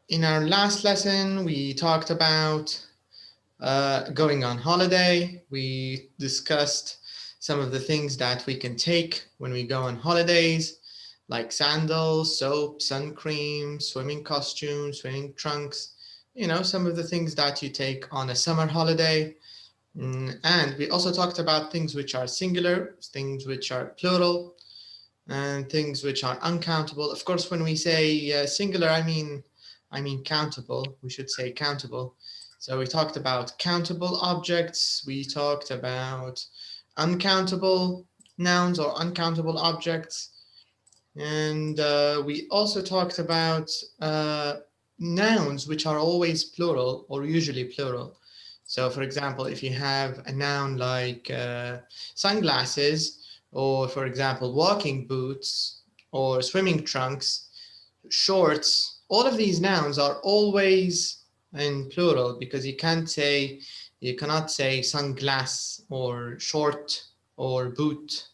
In our last lesson, we talked about going on holiday. We discussed some of the things that we can take when we go on holidays, like sandals, soap, sun cream, swimming costumes, swimming trunks, some of the things that you take on a summer holiday. And we also talked about things which are singular, things which are plural, and things which are uncountable. Of course, when we say singular, I mean countable. We should say countable. So we talked about countable objects. We talked about uncountable nouns or uncountable objects. And we also talked about nouns which are always plural or usually plural. So for example, if you have a noun like sunglasses, or for example, walking boots or swimming trunks, shorts, all of these nouns are always in plural because you cannot say sunglass or short or boot.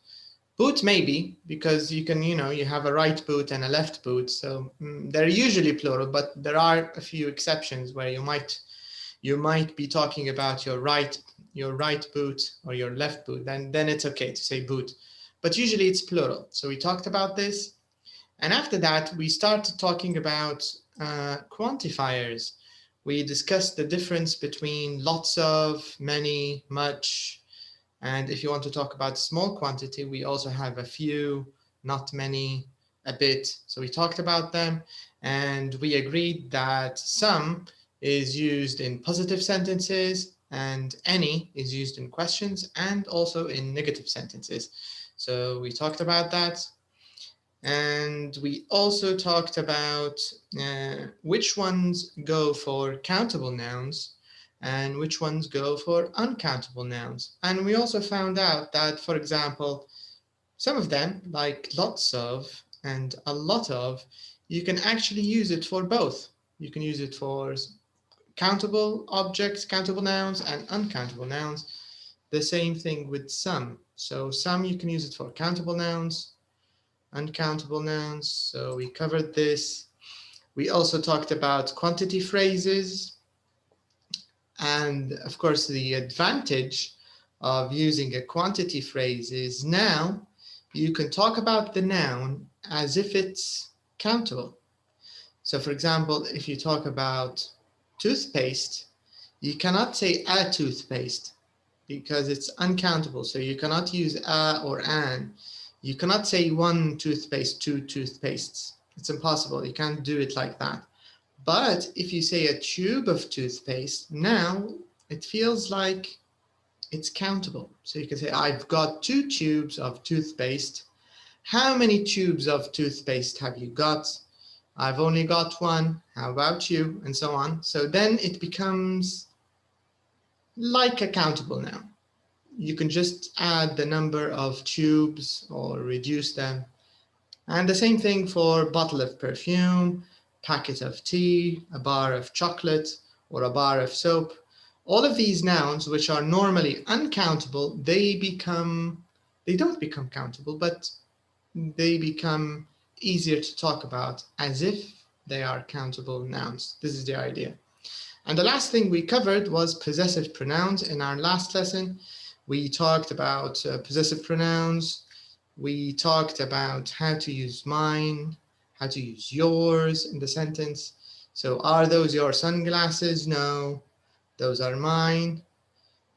Boot maybe, because you can, you have a right boot and a left boot. So they're usually plural, but there are a few exceptions where you might be talking about your right boot or your left boot, then it's okay to say boot. But usually it's plural. So we talked about this. And after that, we started talking about quantifiers. We discussed the difference between lots of, many, much. And if you want to talk about small quantity, we also have a few, not many, a bit. So we talked about them, and we agreed that some is used in positive sentences and any is used in questions and also in negative sentences. So we talked about that. And we also talked about which ones go for countable nouns and which ones go for uncountable nouns. And we also found out that, for example, some of them, like lots of and a lot of, you can actually use it for both. You can use it for countable objects, countable nouns, and uncountable nouns. The same thing with some. So some you can use it for countable nouns, uncountable nouns. So we covered this. We also talked about quantity phrases. And of course, the advantage of using a quantity phrase is now you can talk about the noun as if it's countable. So for example, if you talk about toothpaste, you cannot say a toothpaste because it's uncountable. So you cannot use a or an. You cannot say one toothpaste, two toothpastes. It's impossible. You can't do it like that. But if you say a tube of toothpaste, now it feels like it's countable. So you can say, I've got 2 tubes of toothpaste. How many tubes of toothpaste have you got? I've only got 1. How about you? And so on. So then it becomes like a countable noun. You can just add the number of tubes or reduce them. And the same thing for bottle of perfume, packet of tea, a bar of chocolate, or a bar of soap. All of these nouns, which are normally uncountable, they don't become countable, but they become easier to talk about as if they are countable nouns. This is the idea. And the last thing we covered was possessive pronouns. In our last lesson, we talked about possessive pronouns. We talked about how to use mine, how to use yours in the sentence. So are those your sunglasses? No, those are mine.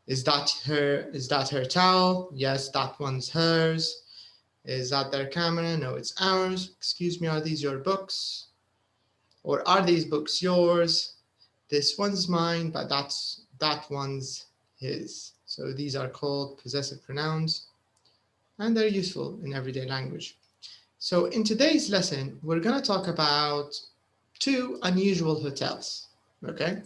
Is that her towel? Yes, that one's hers. Is that their camera? No, it's ours. Excuse me, are these your books? Or are these books yours? This one's mine, but that one's his. So these are called possessive pronouns, and they're useful in everyday language. So in today's lesson, we're going to talk about 2 unusual hotels. Okay,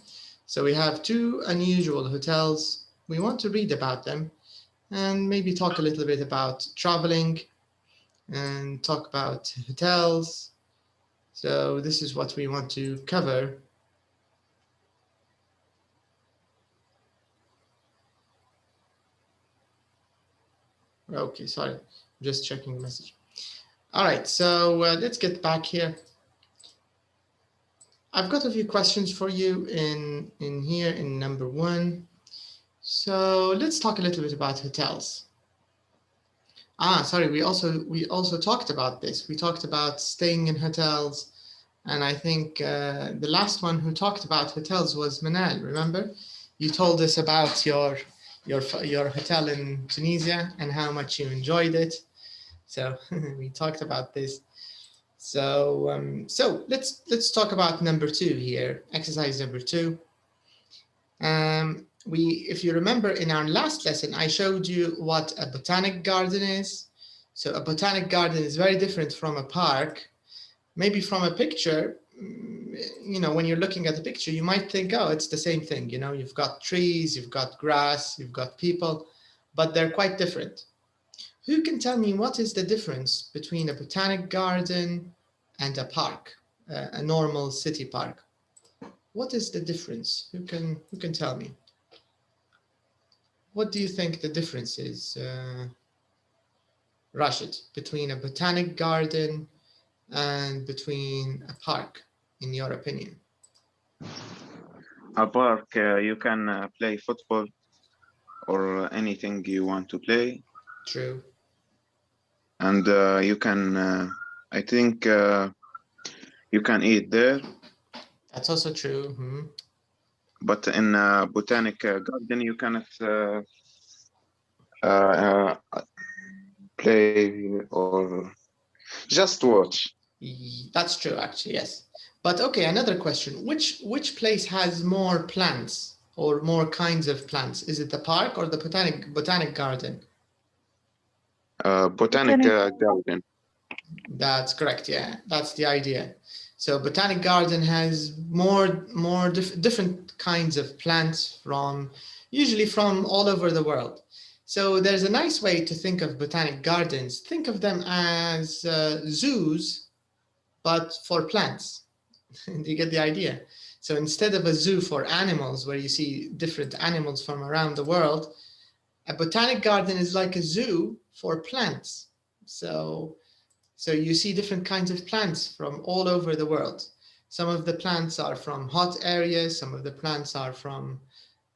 so we have 2 unusual hotels. We want to read about them and maybe talk a little bit about traveling and talk about hotels. So this is what we want to cover. Okay, sorry, just checking the message. All right, so let's get back here. I've got a few questions for you in here in number 1. So let's talk a little bit about hotels. Sorry, we also talked about this. We talked about staying in hotels, and I think the last one who talked about hotels was Manal. Remember, you told us about your hotel in Tunisia and how much you enjoyed it. So we talked about this. So let's talk about number 2 here. Exercise number 2. If you remember in our last lesson, I showed you what a botanic garden is. So a botanic garden is very different from a park. Maybe from a picture, you know, when you're looking at the picture, you might think, oh, it's the same thing. You know, you've got trees, you've got grass, you've got people, but they're quite different. Who can tell me what is the difference between a botanic garden and a park, a normal city park? What is the difference? Who can tell me? What do you think the difference is, Rashid, between a botanic garden and between a park, in your opinion? A park, you can play football or anything you want to play. True. And you can, I think, you can eat there. That's also true. But in a botanic garden, you cannot play or just watch. That's true, actually, yes. But okay, another question. Which place has more plants or more kinds of plants? Is it the park or the botanic garden? Botanic garden. That's correct, yeah. That's the idea. So botanic garden has more different kinds of plants usually from all over the world. So there's a nice way to think of botanic gardens. Think of them as zoos, but for plants. Do you get the idea? So instead of a zoo for animals, where you see different animals from around the world, a botanic garden is like a zoo for plants. So you see different kinds of plants from all over the world. Some of the plants are from hot areas, some of the plants are from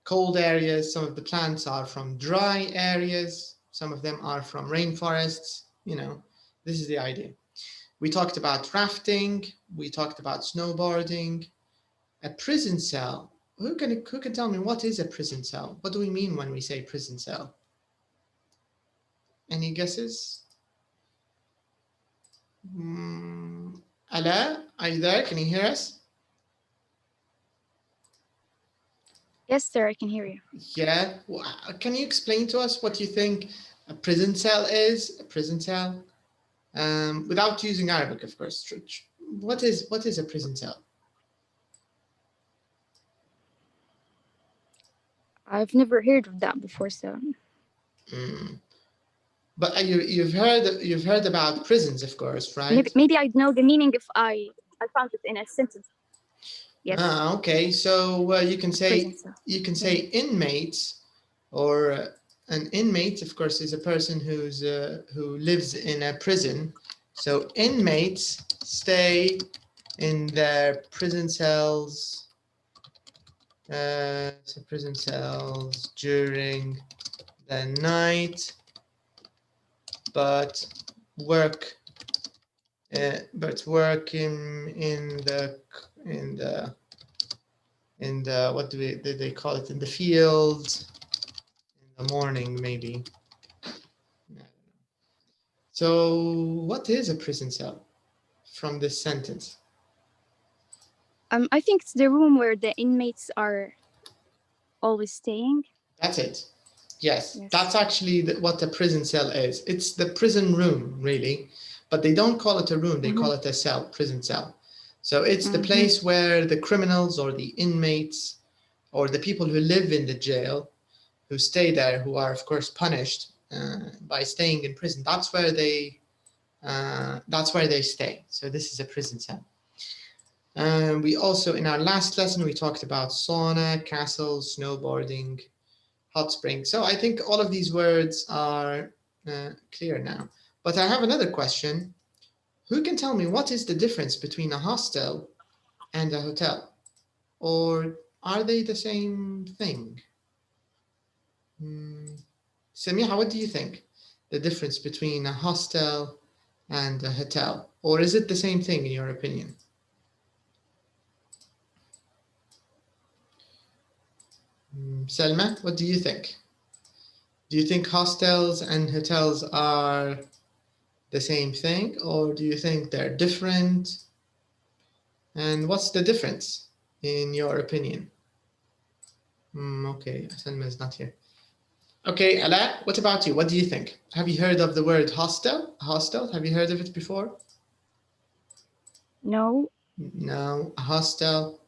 cold areas, some of the plants are from dry areas, some of them are from rainforests. You know, this is the idea. We talked about rafting, we talked about snowboarding. A prison cell. Who can tell me what is a prison cell? What do we mean when we say prison cell? Any guesses? Ala, are you there? Can you hear us? Yes, sir, I can hear you. Yeah. Can you explain to us what you think a prison cell is? A prison cell? Without using Arabic, of course. What is a prison cell? I've never heard of that before, so. But you've heard about prisons, of course, right? Maybe I'd know the meaning if I found it in a sentence. Yes. Okay. So you can say inmates, or an inmate, of course, is a person who lives in a prison. So inmates stay in their prison cells. So prison cells during the night, but work in the what do they call it, in the field in the morning, maybe. So what is a prison cell from this sentence? I think it's the room where the inmates are always staying. That's it. Yes. That's actually what a prison cell is. It's the prison room, really, but they don't call it a room. They call it a cell, prison cell. So it's the place where the criminals or the inmates or the people who live in the jail, who stay there, who are, of course, punished by staying in prison. That's where they stay. So this is a prison cell. We also, in our last lesson, we talked about sauna, castles, snowboarding, hot springs. So I think all of these words are clear now. But I have another question. Who can tell me what is the difference between a hostel and a hotel? Or are they the same thing? Samiha, what do you think? The difference between a hostel and a hotel? Or is it the same thing in your opinion? Selma, what do you think? Do you think hostels and hotels are the same thing, or do you think they're different? And what's the difference in your opinion? Okay, Selma is not here. Okay, Ala, what about you? What do you think? Have you heard of the word hostel? Hostel, have you heard of it before? No. No, a hostel.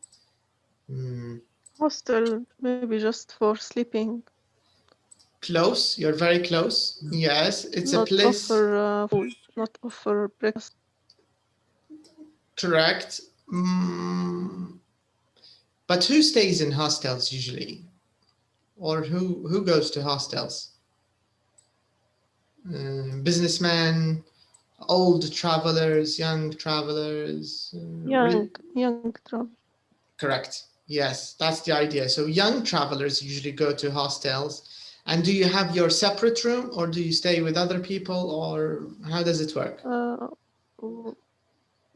Hostel, maybe just for sleeping. Close, you're very close. Yes, it's Not a place. offer food, not offer breakfast. Correct. But who stays in hostels usually? Or who goes to hostels? Businessmen, old travelers, young travelers. Young travel. Correct. Yes, that's the idea. So young travelers usually go to hostels. And do you have your separate room, or do you stay with other people, or how does it work?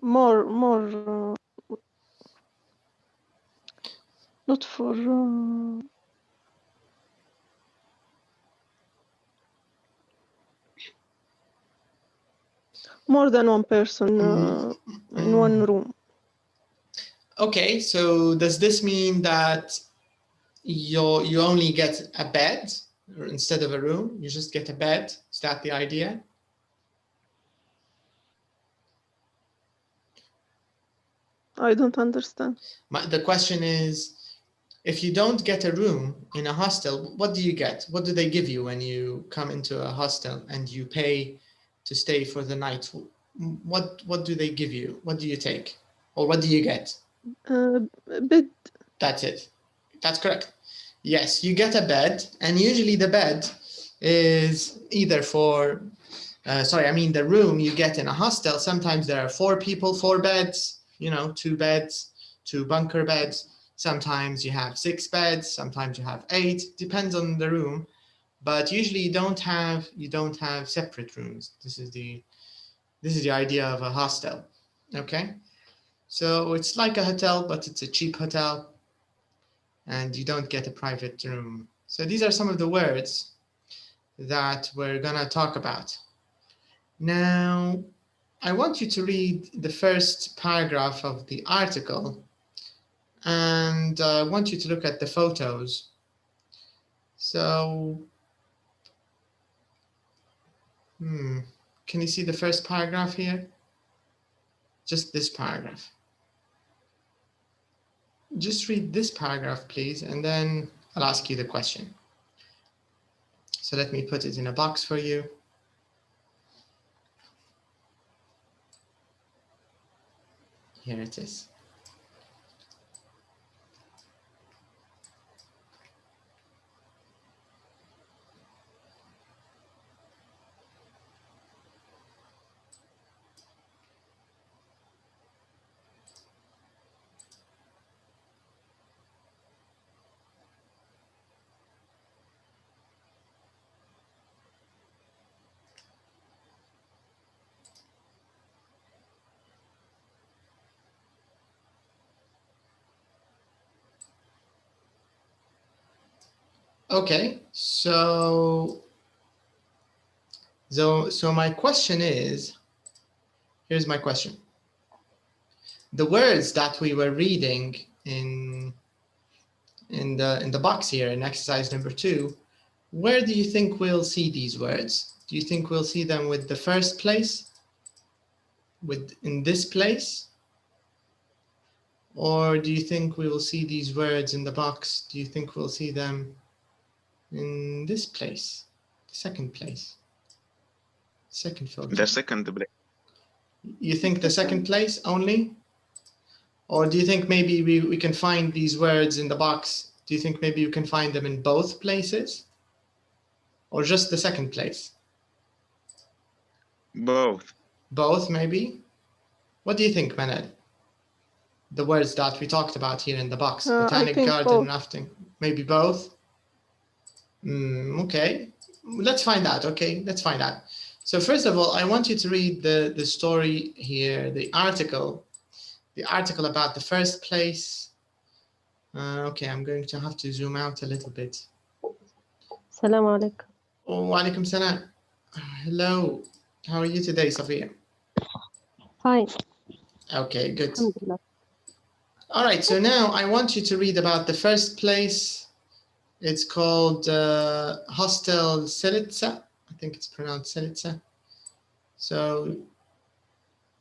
More not for more than one person in one room. Okay, so does this mean that you only get a bed instead of a room? You just get a bed? Is that the idea? I don't understand. The question is, if you don't get a room in a hostel, what do you get? What do they give you when you come into a hostel and you pay to stay for the night? What do they give you? What do you take? Or what do you get? Bed. That's it. That's correct. Yes, you get a bed, and usually the bed is either for, the room you get in a hostel. Sometimes there are 4 people, 4 beds, 2 beds, 2 bunker beds. Sometimes you have 6 beds, sometimes you have 8, depends on the room. But usually you don't have separate rooms. This is the idea of a hostel. Okay? So it's like a hotel, but it's a cheap hotel, and you don't get a private room. So these are some of the words that we're gonna talk about. Now, I want you to read the first paragraph of the article, and I want you to look at the photos. So, can you see the first paragraph here? Just this paragraph. Just read this paragraph, please, and then I'll ask you the question. So let me put it in a box for you. Here it is. Okay, so my question is, here's my question. The words that we were reading in the box here in exercise number 2, where do you think we'll see these words? Do you think we'll see them with the first place, in this place? Or do you think we will see these words in the box? Do you think we'll see them in this place, the second place, second filter? The second place. You think the second place only? Or do you think maybe we can find these words in the box? Do you think maybe you can find them in both places? Or just the second place? Both. Both, maybe? What do you think, Manad? the words that we talked about here in the box? I Botanic think garden, both. rafting. Maybe both? Okay, let's find out. Okay, let's find out. So first of all, I want you to read the story here, the article about the first place. Okay, I'm going to have to zoom out a little bit. السلام عليكم. Oh, walaikum salam. Hello, how are you today, Safia? Fine. Okay, good. الحمد لله. All right, so now I want you to read about the first place. It's called Hostel Selitsa. I think it's pronounced Selitsa. So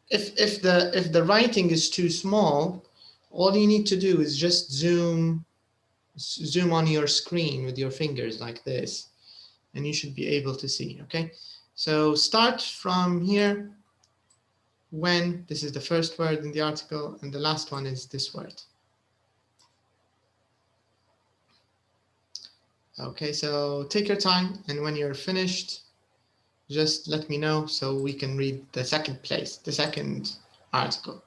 if the writing is too small, all you need to do is just zoom on your screen with your fingers like this, and you should be able to see. Okay, so start from here. When, this is the first word in the article, and the last one is this word. Okay, so take your time, and when you're finished, just let me know so we can read the second place, the second article.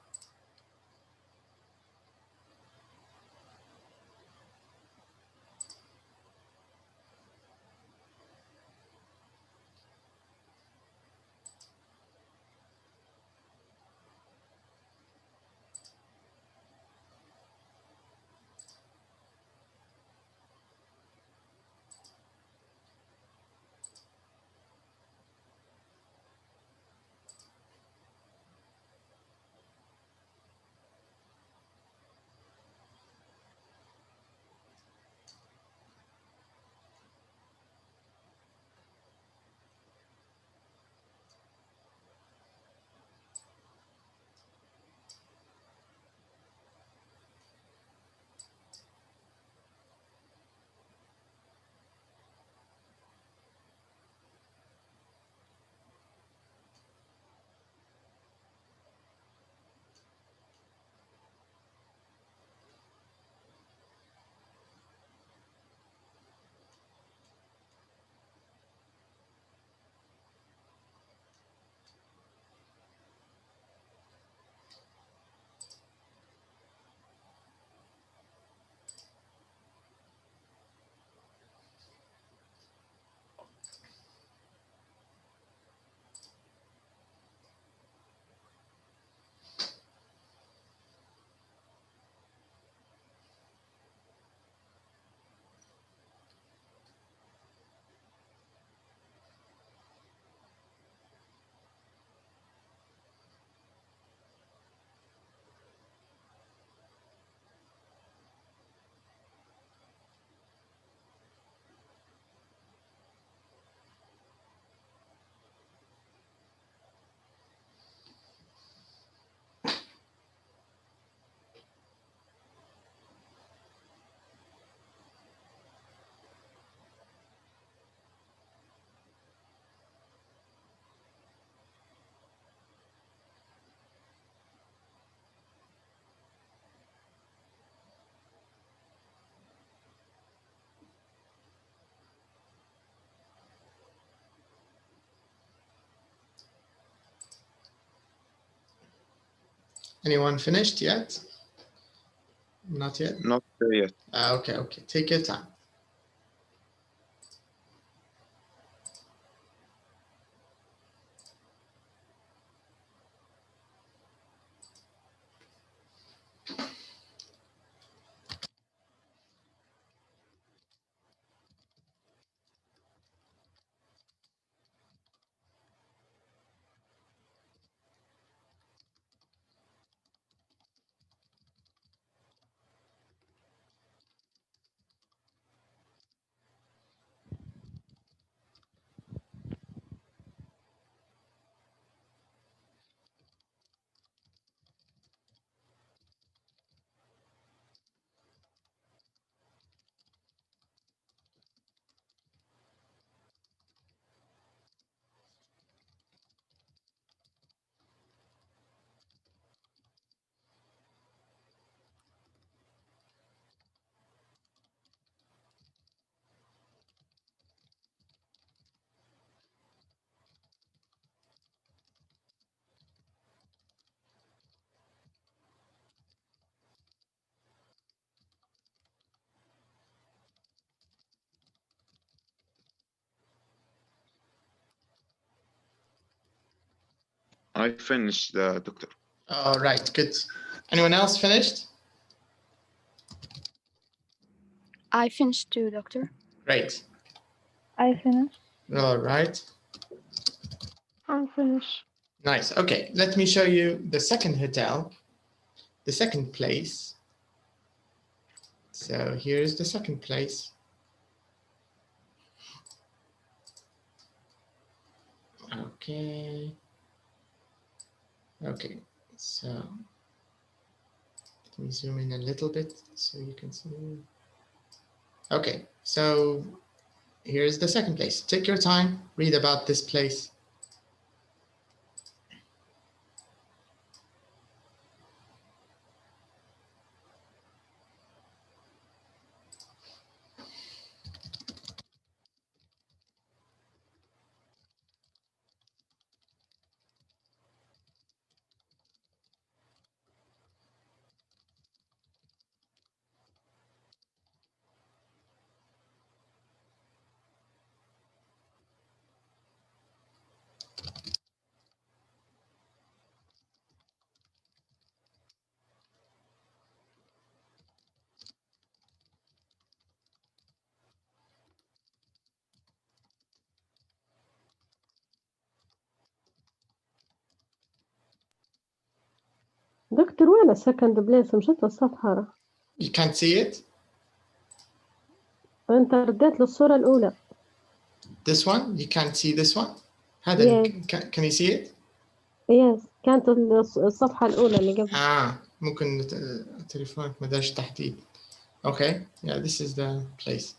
Anyone finished yet? Not yet? Not yet. Okay, take your time. I finished the doctor. All right, good. Anyone else finished? I finished too, doctor. Great. I finished. All right. I'm finished. Nice. Okay, let me show you the second hotel, the second place. So here's the second place. Okay. Okay, so let me zoom in a little bit so you can see. Okay, so here's the second place. Take your time, read about this place. دكتور وين السكند بليس؟ مشيت للصفحة. You can't see it? أنت رديت للصورة الأولى. This one? You can't see this one? هذا Yes. can you see it? Yes. كانت الصفحة الأولى اللي قبل. ممكن تليفونك ما داش تحديد. Okay, yeah, this is the place.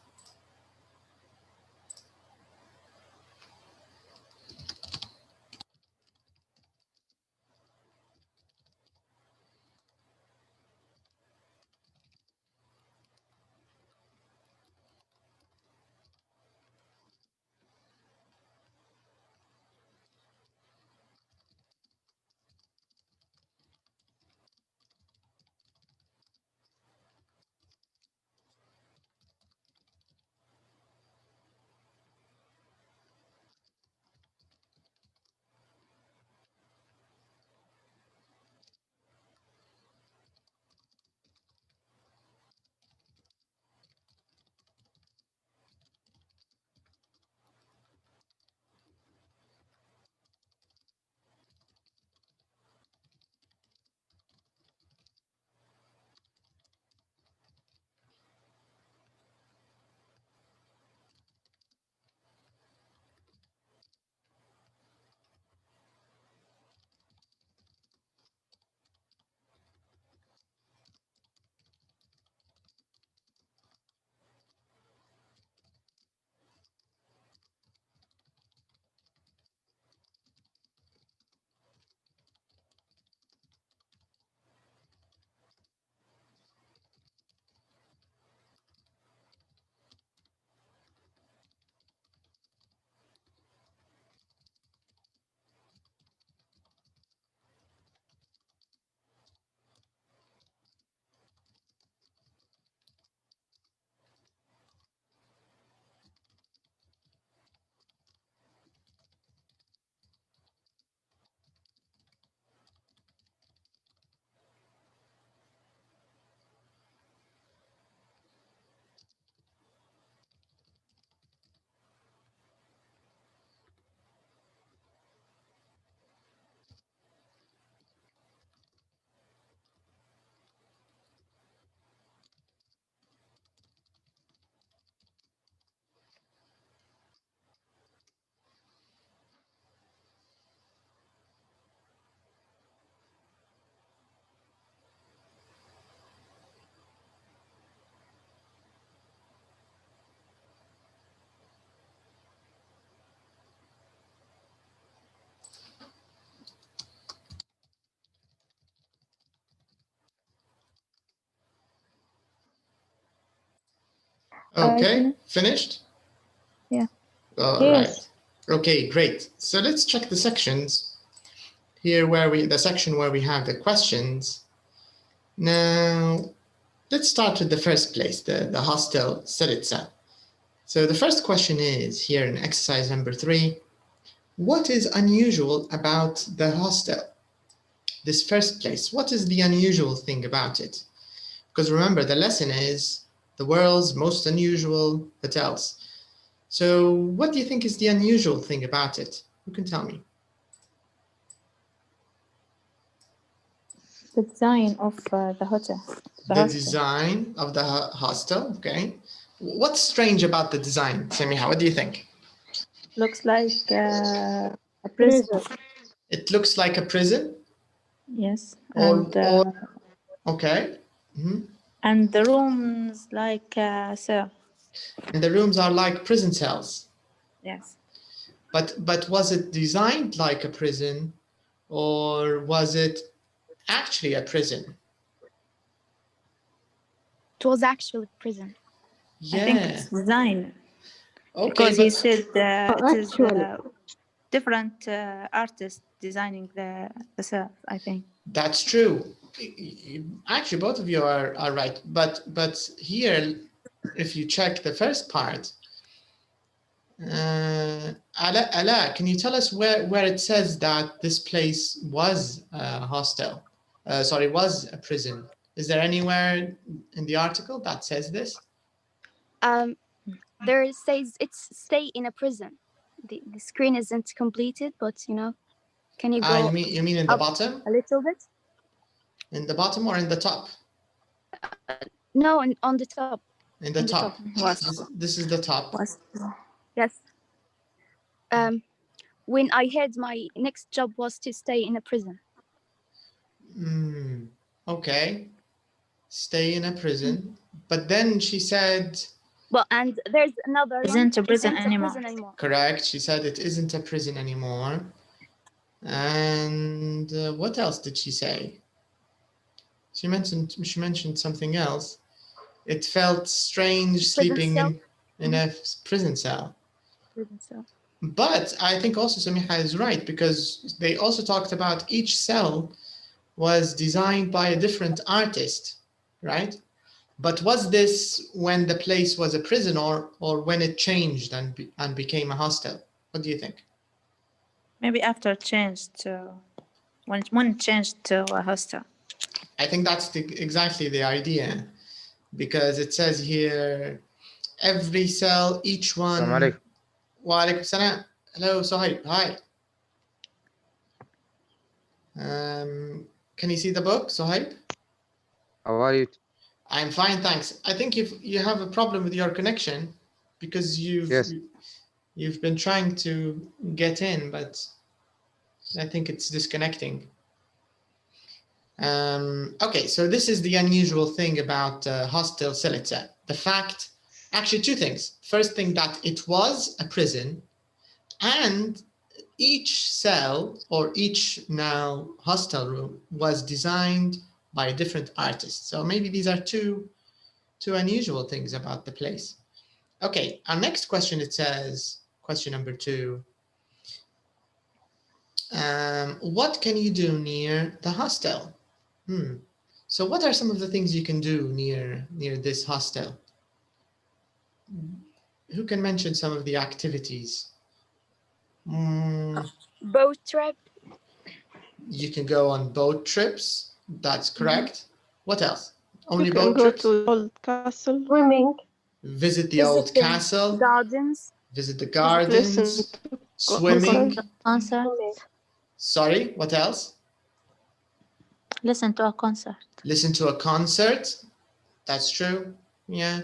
Okay, finished? Yeah. All Yes. right. Okay, great. So let's check the sections. Here the section where we have the questions. Now, let's start with the first place, the hostel Salitsa. So the first question is here in exercise number 3. what is unusual about the hostel? This first place, what is the unusual thing about it? Because remember, the lesson is the world's most unusual hotels. So what do you think is the unusual thing about it? Who can tell me? The design of the hotel. The design of the hostel, okay. What's strange about the design, Samiha? What do you think? Looks like a prison. It looks like a prison? Yes. Okay. Mm-hmm. And the rooms like cell. And the rooms are like prison cells. Yes. But was it designed like a prison, or was it actually a prison? It was actually prison. Yeah. I think it's design. Okay, because he said it is actually. different artists designing the cell, I think. That's true. Actually, both of you are right. But here, if you check the first part, Ala, can you tell us where it says that this place was a hostel? Sorry, was a prison. Is there anywhere in the article that says this? There it says it's stay in a prison. The screen isn't completed, but you know, can you go? You mean in the bottom? A little bit? In the bottom or in the top? No, on the top. In the top. This is the top. Yes. When I heard my next job was to stay in a prison. Okay. Stay in a prison. But then she said... Well, and there's another isn't a prison anymore. Correct. She said it isn't a prison anymore. And what else did she say? She mentioned something else. It felt strange sleeping in a prison cell. But I think also Samiha is right, because they also talked about each cell was designed by a different artist, right? But was this when the place was a prison, or when it changed and became a hostel? What do you think? Maybe after it changed to when it changed to a hostel. I think that's exactly the idea, because it says here every cell, each one. Assalamu alaikum. Wa alaikum salam. Hello, Sohaib. Hi. Can you see the book, Sohaib? How are you? I'm fine, thanks. I think you have a problem with your connection, because you've been trying to get in, but I think it's disconnecting. Okay, so this is the unusual thing about Hostel Selitza. The fact, actually two things. First thing, that it was a prison, and each cell or each now hostel room was designed by a different artist. So maybe these are two unusual things about the place. Okay, our next question, it says, question number 2. What can you do near the hostel? So what are some of the things you can do near this hostel? Who can mention some of the activities? Boat trip. You can go on boat trips. That's correct. What else? Only You can boat go trips? to the old castle. Swimming. Visit the old castle. Gardens. Visit the gardens. Listen to Swimming. Concert. Sorry, what else? Listen to a concert. Listen to a concert. That's true. Yeah.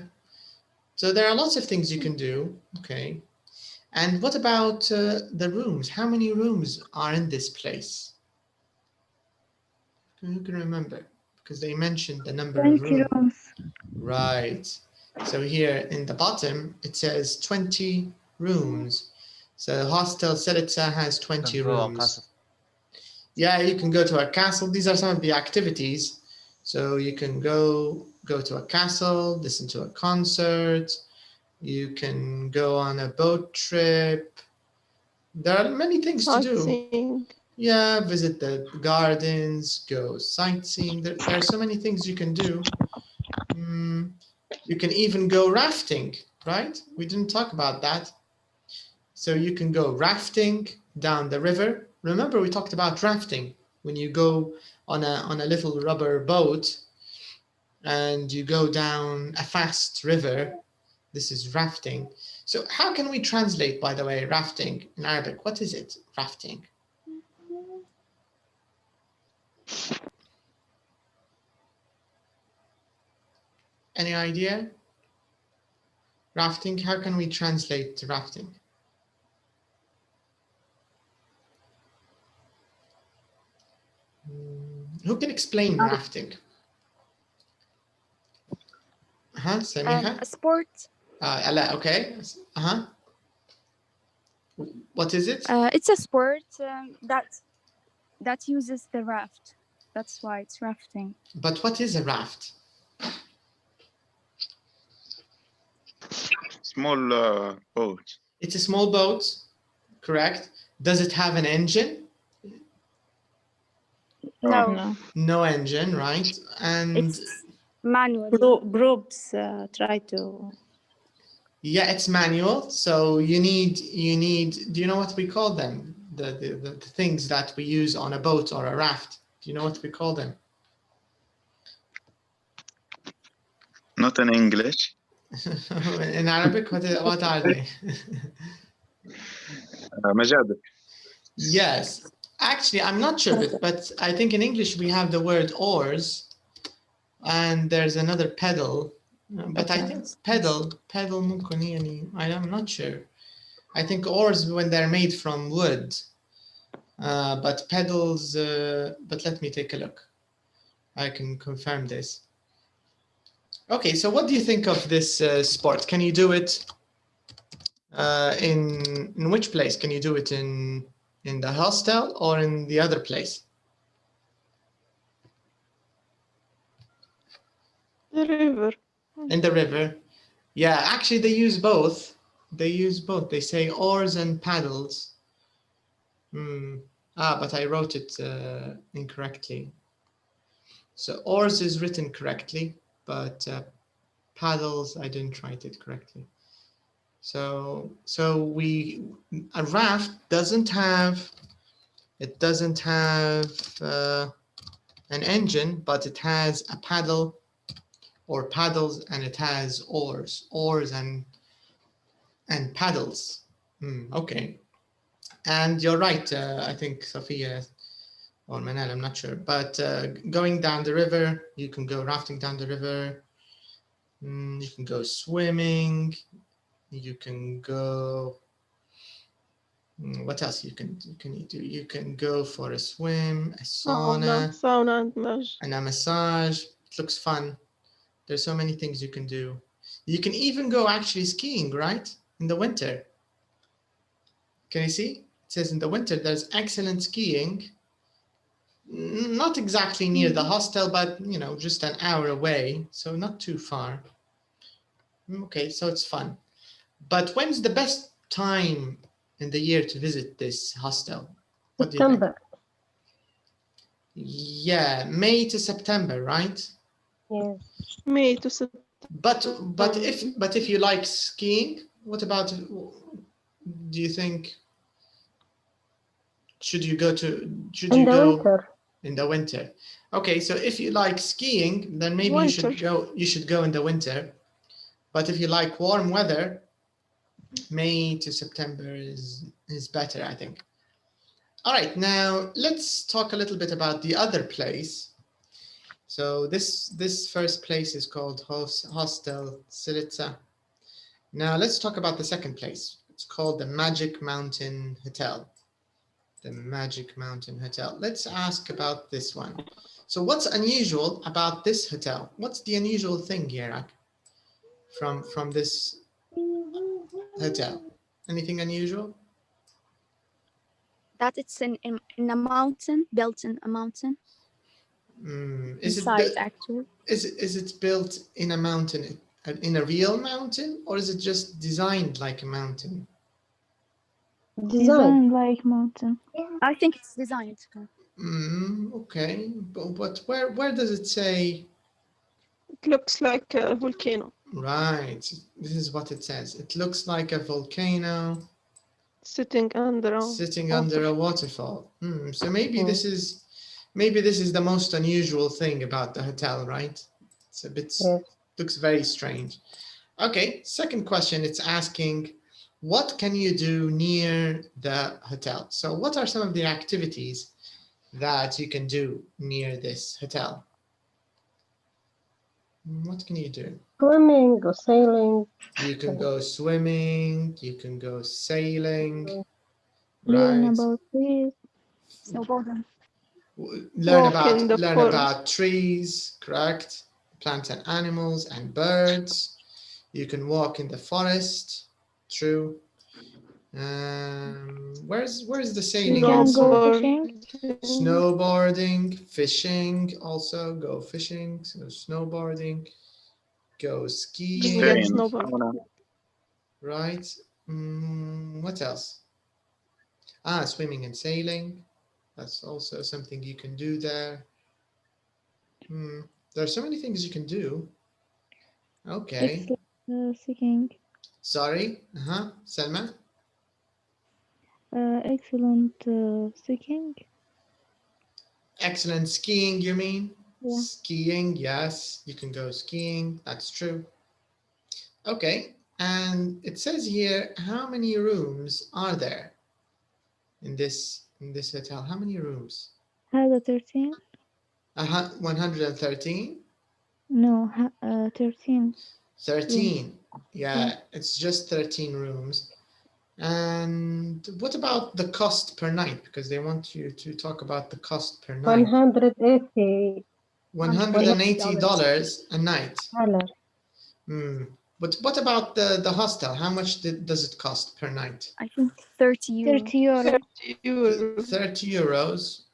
So there are lots of things you can do. Okay. And what about the rooms? How many rooms are in this place? Who can remember? Because they mentioned the number of rooms. Right. So here in the bottom, it says 20 rooms. So Hostel Selitza has 20 rooms. Yeah, you can go to a castle. These are some of the activities. So you can go to a castle, listen to a concert. You can go on a boat trip. There are many things to do. Sightseeing. Yeah, visit the gardens, go sightseeing. There are so many things you can do. You can even go rafting, right? We didn't talk about that. So you can go rafting, down the river. Remember we talked about rafting, when you go on a little rubber boat and you go down a fast river. This is rafting. So how can we translate, by the way, rafting in Arabic? What is it, rafting? Any idea? Rafting, how can we translate rafting? Who can explain rafting? Samiha? A sport. Ala, okay. What is it? It's a sport that uses the raft. That's why it's rafting. But what is a raft? Small boat. It's a small boat, correct? Does it have an engine? No. No engine, right? And It's manual. Groups try to. yeah, it's manual. So you need. Do you know what we call them? The things that we use on a boat or a raft. Do you know what we call them? Not in English. In Arabic, what are they? مجادب. Yes, actually, I'm not sure, but I think in English we have the word oars, and there's another pedal. But I think pedal ممكن يعني, I'm not sure. I think oars when they're made from wood, but pedals. But let me take a look. I can confirm this. Okay, so what do you think of this sport? Can you do it in which place? Can you do it in the hostel or in the other place? The river. In the river. Yeah, actually they use both. They say oars and paddles. But I wrote it incorrectly. So oars is written correctly, but paddles, I didn't write it correctly. So a raft doesn't have an engine, but it has a paddle or paddles, and it has oars and paddles. Okay, and you're right. I think Sophia or Manal, I'm not sure, but going down the river, you can go rafting down the river. You can go swimming. You can go. What else you can do? You can go for a swim, a sauna and a massage. It looks fun. There's so many things you can do. You can even go actually skiing, right? In the winter. Can you see? It says in the winter there's excellent skiing. Not exactly near the hostel, but just an hour away, so not too far. Okay, so it's fun. But when's the best time in the year to visit this hostel? What do you think? September. Yeah, May to September, right? Yes. May to September. But if you like skiing, what about? Do you think? Should you go Winter. in the winter? Okay, so if you like skiing, then maybe you should go in the winter. But if you like warm weather, May to September is better, I think. All right, now let's talk a little bit about the other place. So this first place is called Hostel Silica. Now let's talk about the second place. It's called the Magic Mountain Hotel. The Magic Mountain Hotel. Let's ask about this one. So what's unusual about this hotel? What's the unusual thing here from this hotel? Anything unusual? That it's in a mountain, built in a mountain. Is it built in a mountain, in a real mountain, or is it just designed like a mountain? Design. like mountain. I think it's designed. Okay, but where does it say? It looks like a volcano. Right, this is what it says. It looks like a volcano. Sitting under a Sitting under a waterfall. So maybe this is the most unusual thing about the hotel, right? It's a bit Yes. looks very strange. Okay, second question. It's asking, what can you do near the hotel? So what are some of the activities that you can do near this hotel? What can you do? Swimming or sailing. You can go swimming, you can go sailing, Learn right? about trees. Snowboarding. Learn about trees, correct? Plants and animals and birds. You can walk in the forest, true. Where's the sailing? You can go fishing. Snowboarding, fishing, also go fishing, so snowboarding, go skiing, Stay in snowboard. sauna. right? What else? Swimming and sailing. That's also something you can do there. There are so many things you can do. Okay. Skiing. Sorry. Selma? Excellent skiing. Excellent skiing, you mean? Yeah. Skiing, yes. You can go skiing. That's true. Okay. And it says here, how many rooms are there in this hotel? How many rooms? 13? 113? No, 13. 13. Yeah, it's just 13 rooms. And what about the cost per night? Because they want you to talk about the cost per night. $180. $180 a night. $180. But what about the hostel? How much does it cost per night? I think 30 euros. 30 euros.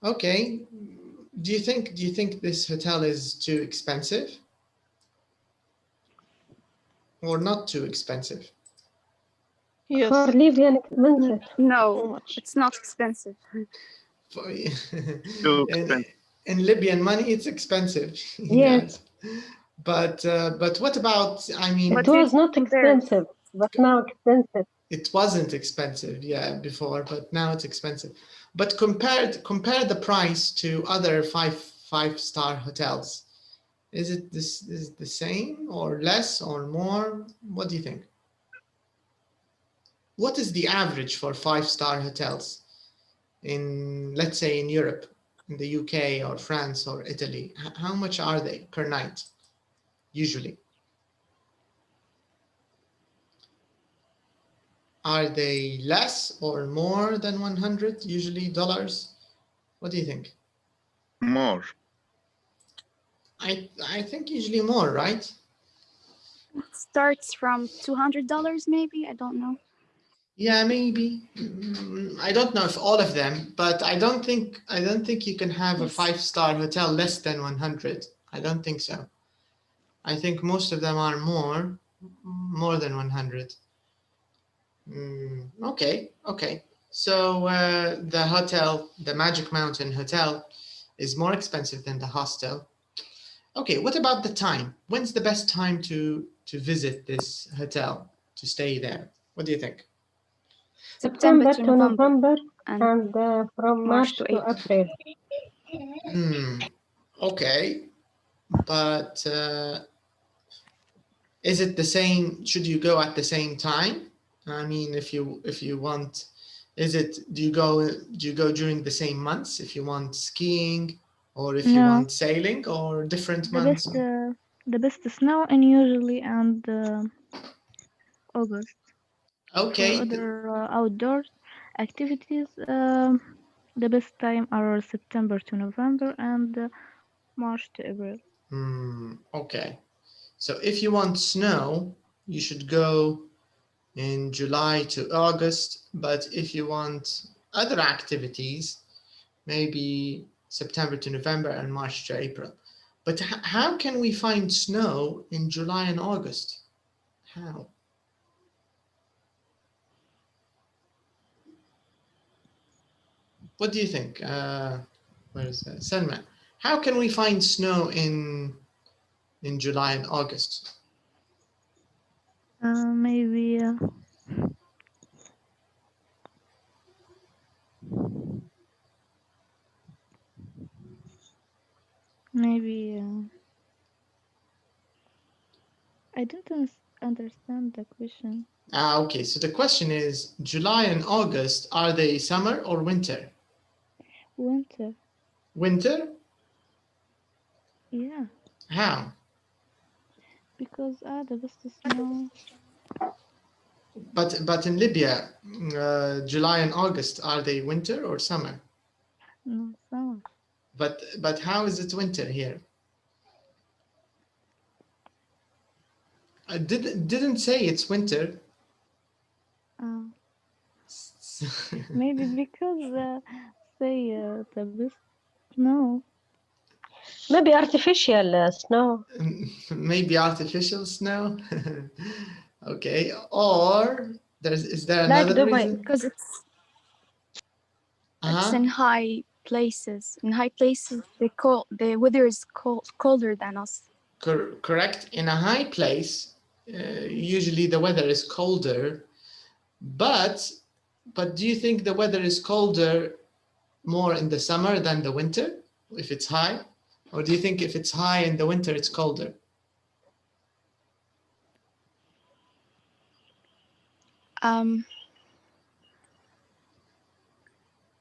Okay. Do you think this hotel is too expensive? Or not too expensive? Yes. For Libyan expensive. No, it's not expensive. Too expensive. In Libyan money, it's expensive. Yes. But what about, I mean, It was not expensive, but now expensive. it wasn't expensive, yeah, before, but now it's expensive. But compare the price to other five-star hotels. Is it the same or less or more? What do you think? What is the average for five-star hotels in, let's say, in Europe, in the UK or France or Italy? How much are they per night, usually? Are they less or more than 100, usually dollars? What do you think? More. I think usually more, right? It starts from $200 maybe, I don't know. Yeah, maybe. I don't know if all of them, but I don't think you can have a five-star hotel less than 100. I don't think so. I think most of them are more than 100. Okay. So the hotel, the Magic Mountain Hotel, is more expensive than the hostel. Okay, what about the time? When's the best time to visit this hotel, to stay there? What do you think? September to November and from March March to to April. Okay, but is it the same? Should you go at the same time? I mean, if you want, do you go during the same months if you want skiing, or if you want sailing, or different months? The best snow and usually and August. Okay. For other outdoor activities, the best time are September to November and March to April. Okay. So if you want snow, you should go in July to August. But if you want other activities, maybe September to November and March to April. But how can we find snow in July and August? How? What do you think? Where is that? Selma, how can we find snow in July and August? Maybe Maybe I didn't understand the question. Okay, so the question is, July and August, are they summer or winter? Winter. Winter? Yeah, How? because the best snow. But in Libya, July and August, are they winter or summer? No, summer. But how is it winter here? I didn't say it's winter. Maybe because say the best snow. Maybe artificial snow. Maybe artificial snow. Okay, or is there Like another Dubai. reason? Because it's Uh-huh. in high places. In high places, the weather is colder than us. Correct. In a high place, usually the weather is colder, but do you think the weather is colder more in the summer than the winter if it's high? Or do you think if it's high in the winter, it's colder?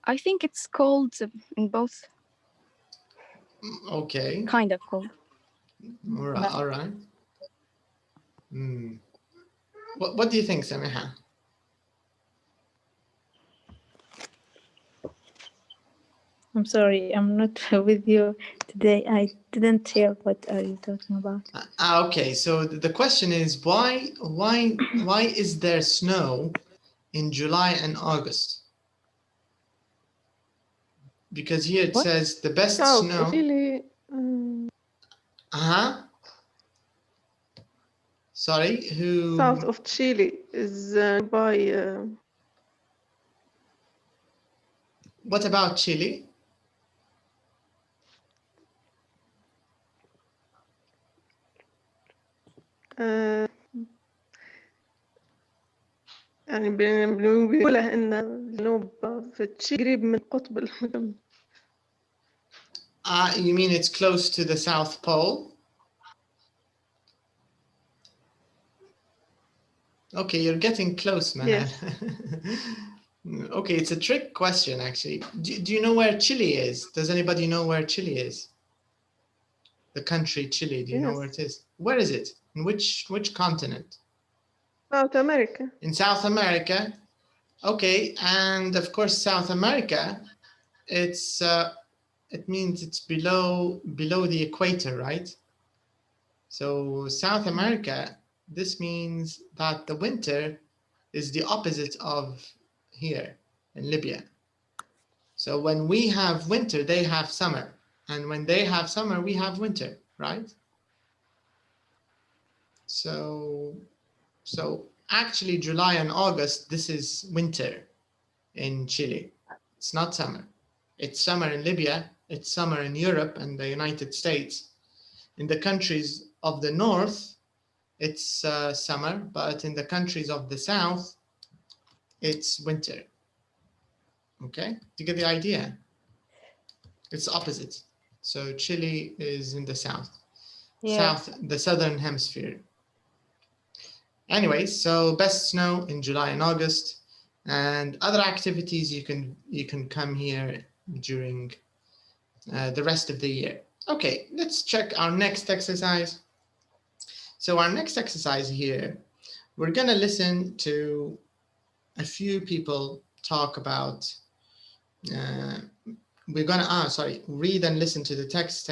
I think it's cold in both. Okay. Kind of cold. All right. What do you think, Samiha? I'm sorry, I'm not with you today. I didn't hear what are you talking about. Okay, so the question is why is there snow in July and August? Because here it says the best South snow. Chile. Sorry, who? South of Chile is by. What about Chile? يعني بنقولها إن الجنوب في تشيلي قريب من القطب الجنوبي. You mean it's close to the South Pole? Okay, you're getting close, man. Yes. Okay, it's a trick question, actually. Do you know where Chile is? Does anybody know where Chile is? The country Chile, do you know where it is? Where is it? In which continent? South America. In South America. Okay, and of course, South America, it means it's below the equator, right? So South America, this means that the winter is the opposite of here in Libya. So when we have winter, they have summer. And when they have summer, we have winter, right? So actually July and August, this is winter in Chile. It's not summer. It's summer in Libya. It's summer in Europe and the United States. In the countries of the north, it's summer, but in the countries of the south, it's winter. Okay, do you get the idea? It's opposite. So Chile is in the south, the southern hemisphere. Anyway, so best snow in July and August, and other activities you can come here during the rest of the year. Okay, let's check our next exercise. So our next exercise here, we're gonna listen to a few people talk about, we're gonna, read and listen to the text,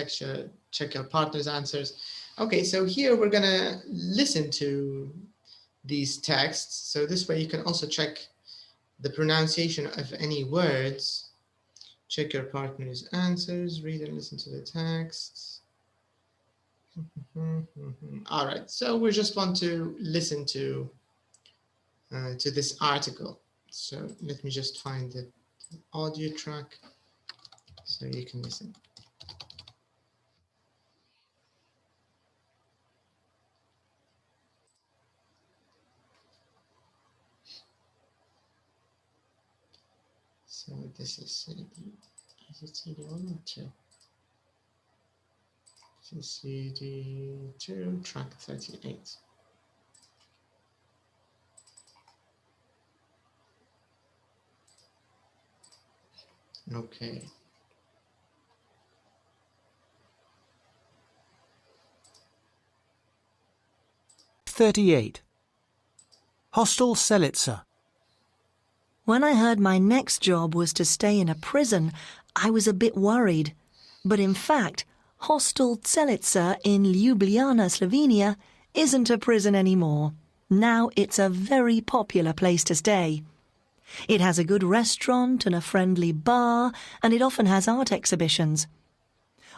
check your partner's answers. Okay, so here we're gonna listen to these texts. So this way you can also check the pronunciation of any words. Check your partner's answers, read and listen to the texts. All right, so we just want to listen to this article. So let me just find the audio track so you can listen. So this is CD. Is it CD1 or 2? This is CD2, track 38. Okay. Hostel Selitzer. When I heard my next job was to stay in a prison, I was a bit worried. But in fact, Hostel Selitzer in Ljubljana, Slovenia, isn't a prison anymore. Now it's a very popular place to stay. It has a good restaurant and a friendly bar, and it often has art exhibitions.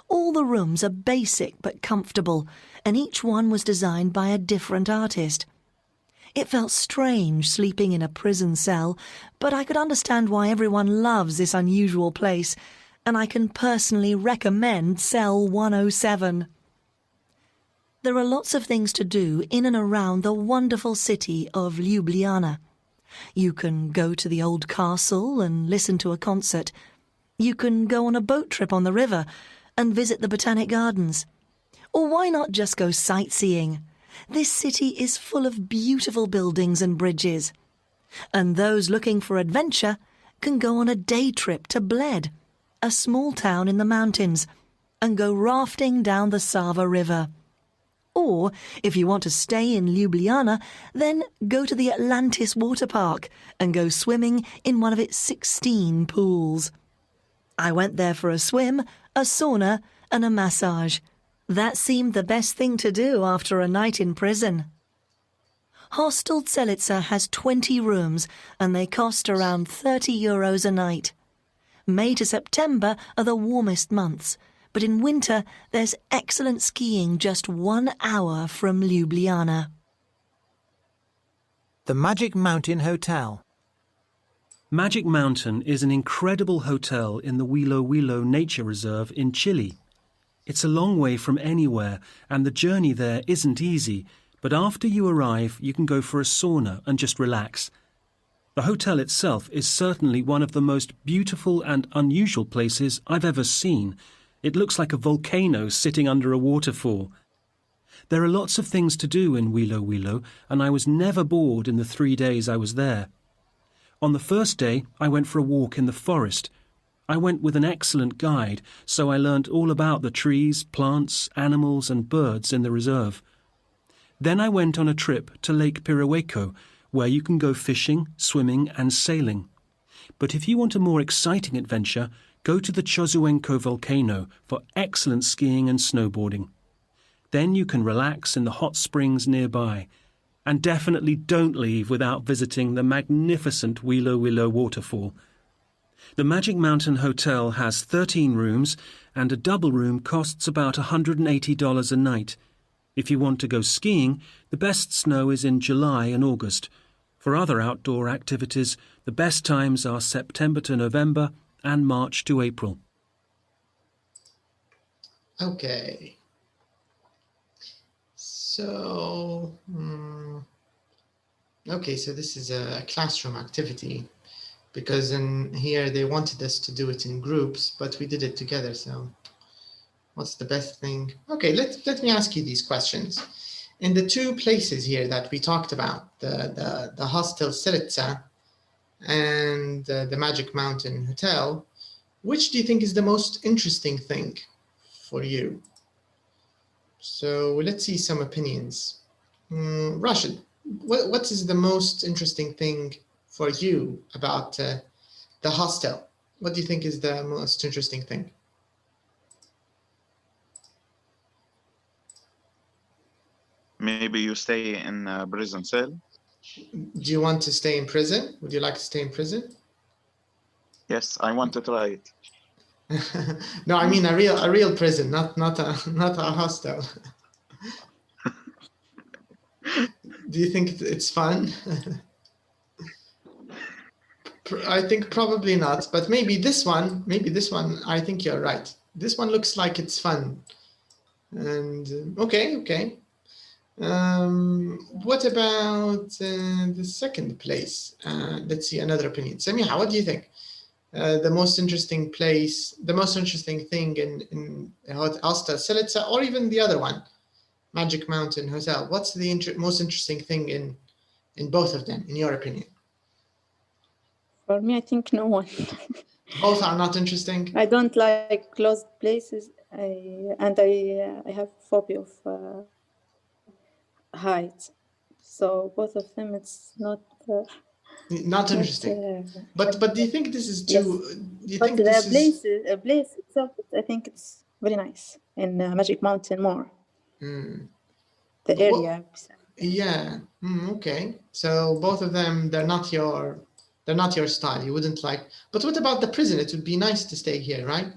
All the rooms are basic but comfortable, and each one was designed by a different artist. It felt strange sleeping in a prison cell, but I could understand why everyone loves this unusual place, and I can personally recommend Cell 107. There are lots of things to do in and around the wonderful city of Ljubljana. You can go to the old castle and listen to a concert. You can go on a boat trip on the river and visit the Botanic Gardens. Or why not just go sightseeing? This city is full of beautiful buildings and bridges. And those looking for adventure can go on a day trip to Bled, a small town in the mountains, and go rafting down the Sava River. Or, if you want to stay in Ljubljana, then go to the Atlantis Water Park and go swimming in one of its 16 pools. I went there for a swim, a sauna, and a massage. That seemed the best thing to do after a night in prison. Hostel Selitzer has 20 rooms and they cost around €30 a night. May to September are the warmest months, but in winter there's excellent skiing just 1 hour from Ljubljana. The Magic Mountain Hotel. Magic Mountain is an incredible hotel in the Huilo Huilo Nature Reserve in Chile. It's a long way from anywhere, and the journey there isn't easy, but after you arrive, you can go for a sauna and just relax. The hotel itself is certainly one of the most beautiful and unusual places I've ever seen. It looks like a volcano sitting under a waterfall. There are lots of things to do in Huilo Huilo, and I was never bored in the 3 days I was there. On the first day, I went for a walk in the forest. I went with an excellent guide, so I learnt all about the trees, plants, animals and birds in the reserve. Then I went on a trip to Lake Pirahueco, where you can go fishing, swimming and sailing. But if you want a more exciting adventure, go to the Chozuenco volcano for excellent skiing and snowboarding. Then you can relax in the hot springs nearby. And definitely don't leave without visiting the magnificent Huilo Huilo waterfall. The Magic Mountain Hotel has 13 rooms and a double room costs about $180 a night. If you want to go skiing, the best snow is in July and August. For other outdoor activities, the best times are September to November and March to April. Okay. So, okay, so this is a classroom activity because in here they wanted us to do it in groups, but we did it together. So what's the best thing? Okay, let me ask you these questions. In the two places here that we talked about, the Hostel Selitzer and the Magic Mountain Hotel, which do you think is the most interesting thing for you? So let's see some opinions. Rashid, what is the most interesting thing for you about the hostel? What do you think is the most interesting thing? Maybe you stay in a prison cell. Do you want to stay in prison? Would you like to stay in prison? Yes, I want to try it. No, I mean a real prison, not a hostel. Do you think it's fun? I think probably not, but maybe this one, I think you're right. This one looks like it's fun. And okay. What about the second place? Let's see another opinion. Samiha, what do you think? the most interesting place, the most interesting thing in Hostel Selitsa, or even the other one, Magic Mountain Hotel? What's the most interesting thing in both of them, in your opinion? For me, I think no one. Both are not interesting. I don't like closed places. I have phobia of heights. So both of them, it's not interesting. But do you think this is too? Yes. Do you But think the this place itself, I think it's very nice in Magic Mountain more. The area. Yeah. Okay. So both of them, they're not your style. You wouldn't like. But what about the prison? It would be nice to stay here, right?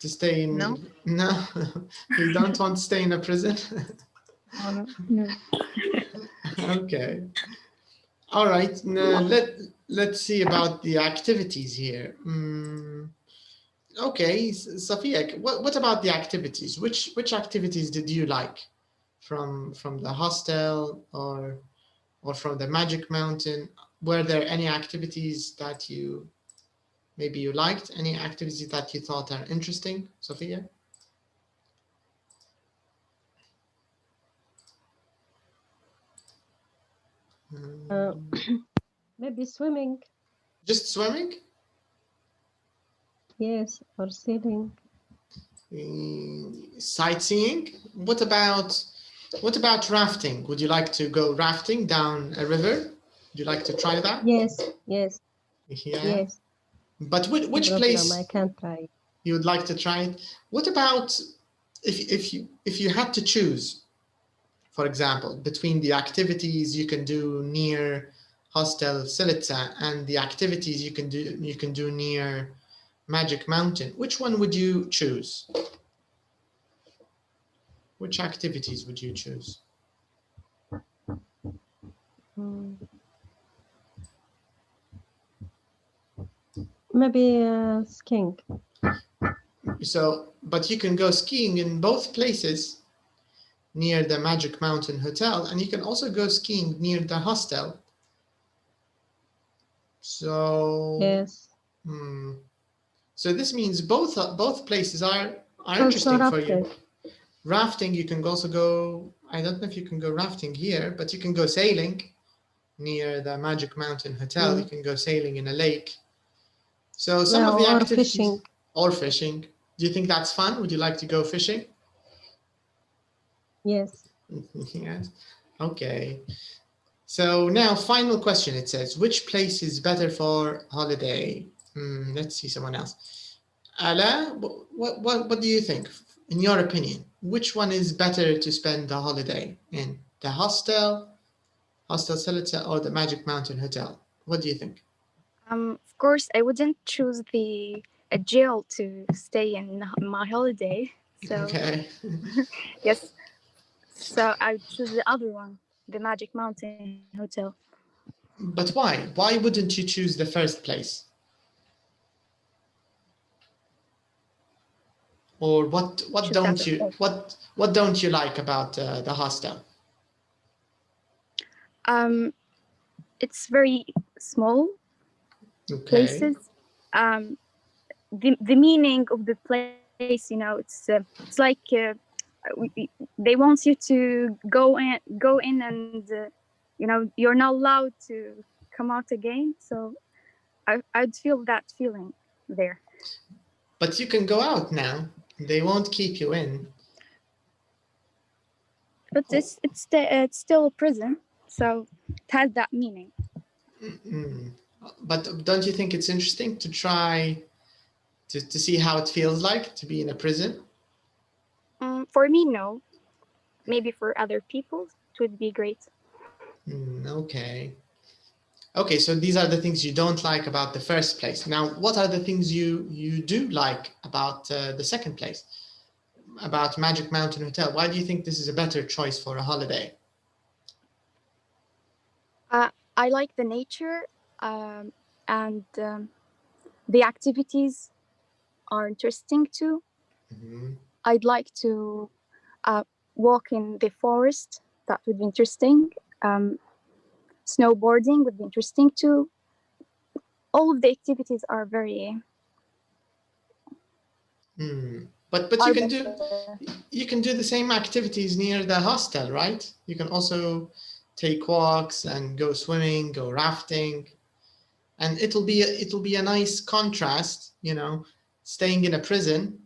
To stay in. No. No. You don't want to stay in a prison. Oh, no. Okay. All right. Now, let's see about the activities here. Okay, Safia, what about the activities? Which activities did you like from the hostel or from the Magic Mountain? Were there any activities that you liked? Any activities that you thought are interesting, Safia? Maybe swimming. Just swimming? Yes, or sailing. Sightseeing? What about rafting? Would you like to go rafting down a river? Would you like to try that? Yes, yes. Yeah. Yes. But which No place? problem, I can try. You would like to try it? What about if you had to choose, for example, between the activities you can do near Hostel Selitsa and the activities you can do near Magic Mountain, which one would you choose? Which activities would you choose? Maybe skiing. So, but you can go skiing in both places near the Magic Mountain Hotel, and you can also go skiing near the hostel. So yes. So this means both places are interesting for you. Rafting, you can also go. I don't know if you can go rafting here, but you can go sailing near the Magic Mountain Hotel. You can go sailing in a lake. So some of the activities, fishing. Or fishing. Do you think that's fun? Would you like to go fishing? Yes. Yes. Okay. So now, final question. It says, which place is better for holiday? Let's see someone else. Ala, what do you think? In your opinion, which one is better to spend the holiday in? The Hostel Selitsa, or the Magic Mountain Hotel? What do you think? Of course, I wouldn't choose a jail to stay in my holiday. So Okay. yes. So I would choose the other one, the Magic Mountain Hotel. But why? Why wouldn't you choose the first place? Or what don't you like about the hostel? It's very small places. The meaning of the place, it's like they want you to go in and you're not allowed to come out again. So I'd feel that feeling there. But you can go out now. They won't keep you in. But it's still a prison, so it has that meaning. But don't you think it's interesting to try to see how it feels like to be in a prison? For me, no. Maybe for other people, it would be great. Okay. Okay, so these are the things you don't like about the first place. Now, what are the things you do like about the second place, about Magic Mountain Hotel? Why do you think this is a better choice for a holiday? I like the nature, and the activities are interesting too. I'd like to walk in the forest. That would be interesting. Snowboarding would be interesting too. all of the activities are very. But you can do the same activities near the hostel, right? You can also take walks and go swimming, go rafting, and it'll be a nice contrast, you know, staying in a prison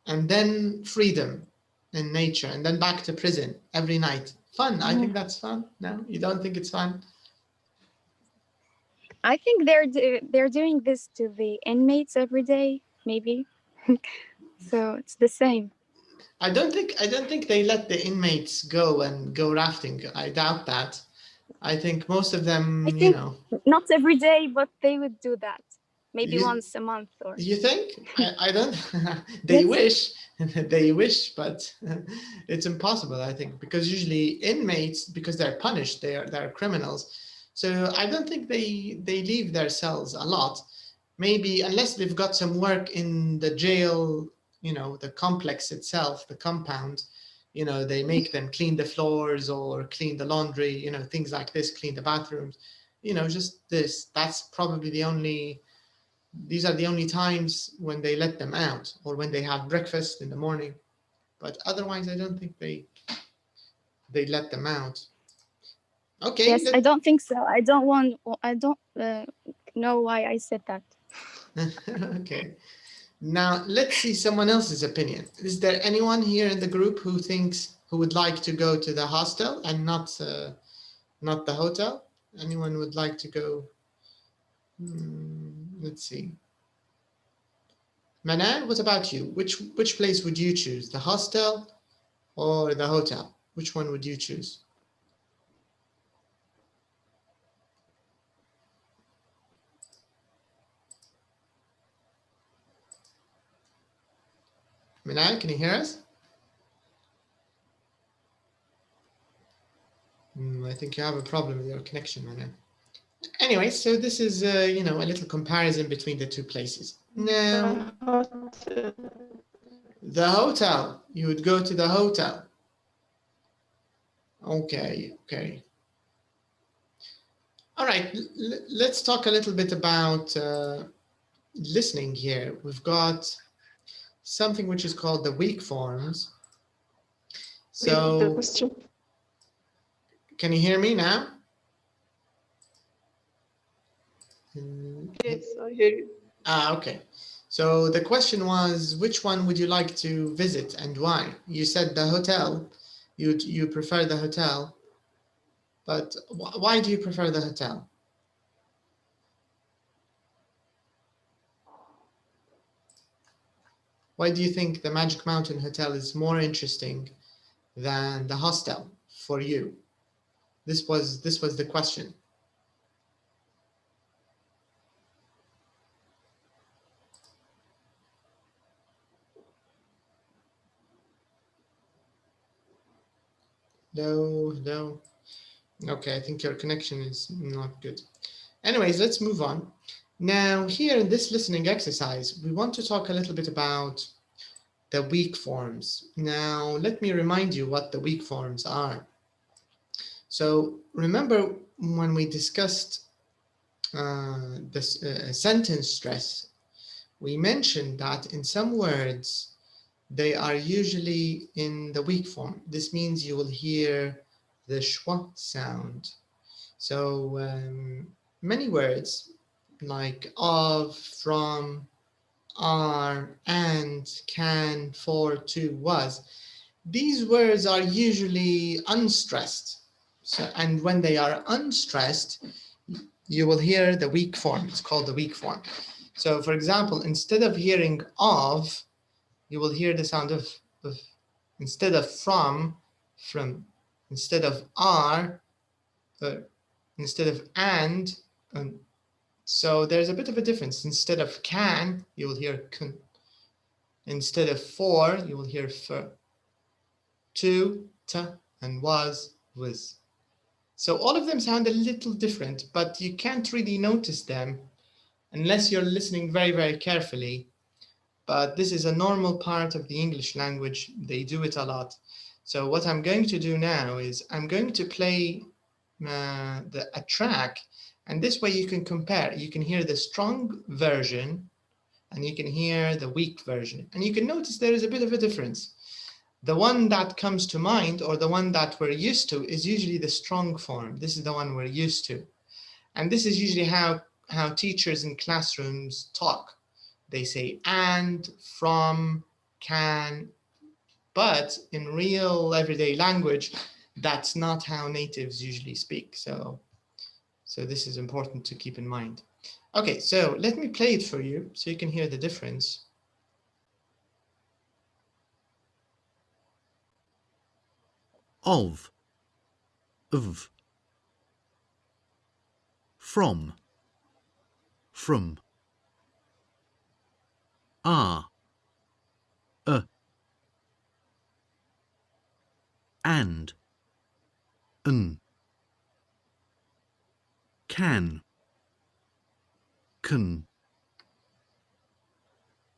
and then freedom in nature and then back to prison every night. Fun. I think that's fun. No, you don't think it's fun? I think they're doing this to the inmates every day, maybe. So it's the same. I don't think they let the inmates go rafting. I doubt that. I think most of them, you know. Not every day, but they would do that. Maybe once a month or. You think? I don't. They wish. They wish, but it's impossible, I think, because usually inmates, because they're punished, they're criminals. So I don't think they leave their cells a lot. Maybe unless they've got some work in the jail, you know, the complex itself, the compound, you know, they make them clean the floors or clean the laundry, you know, things like this, clean the bathrooms, you know, just this. That's probably these are the only times when they let them out, or when they have breakfast in the morning. But otherwise, I don't think they let them out. Okay. Yes, I don't think so. I don't know why I said that. Okay. Now let's see someone else's opinion. Is there anyone here in the group who would like to go to the hostel and not the hotel? Anyone would like to go? Let's see. Manan, what about you? Which place would you choose? The hostel or the hotel? Which one would you choose? Manan, can you hear us? I think you have a problem with your connection, Manan. Anyway, so this is, you know, a little comparison between the two places. Now, the hotel, you would go to the hotel. Okay. All right, let's talk a little bit about listening here. We've got something which is called the weak forms. So, can you hear me now? Yes, I hear you. Okay. So the question was, which one would you like to visit and why? You said the hotel. You prefer the hotel, but why do you prefer the hotel? Why do you think the Magic Mountain Hotel is more interesting than the hostel for you? This was the question. No. Okay, I think your connection is not good. Anyways, let's move on. Now, here in this listening exercise, we want to talk a little bit about the weak forms. Now, let me remind you what the weak forms are. So, remember when we discussed this sentence stress, we mentioned that in some words, they are usually in the weak form. This means you will hear the schwa sound. So many words like of, from, are, and, can, for, to, was. These words are usually unstressed. So, and when they are unstressed, you will hear the weak form. It's called the weak form. So for example, instead of hearing of, you will hear the sound of. Instead of from. Instead of are, instead of and. So there's a bit of a difference. Instead of can, you will hear kun. Instead of for, you will hear for. To, ta, and was. So all of them sound a little different, but you can't really notice them unless you're listening very, very carefully. But this is a normal part of the English language. They do it a lot. So what I'm going to do now is I'm going to play a track, And this way you can compare. You can hear the strong version and you can hear the weak version. And you can notice there is a bit of a difference. The one that comes to mind, or the one that we're used to, is usually the strong form. This is the one we're used to. And this is usually how teachers in classrooms talk. They say and, from, can, but in real everyday language, that's not how natives usually speak. So this is important to keep in mind. Okay, so let me play it for you so you can hear the difference. Of, from, are, and, can,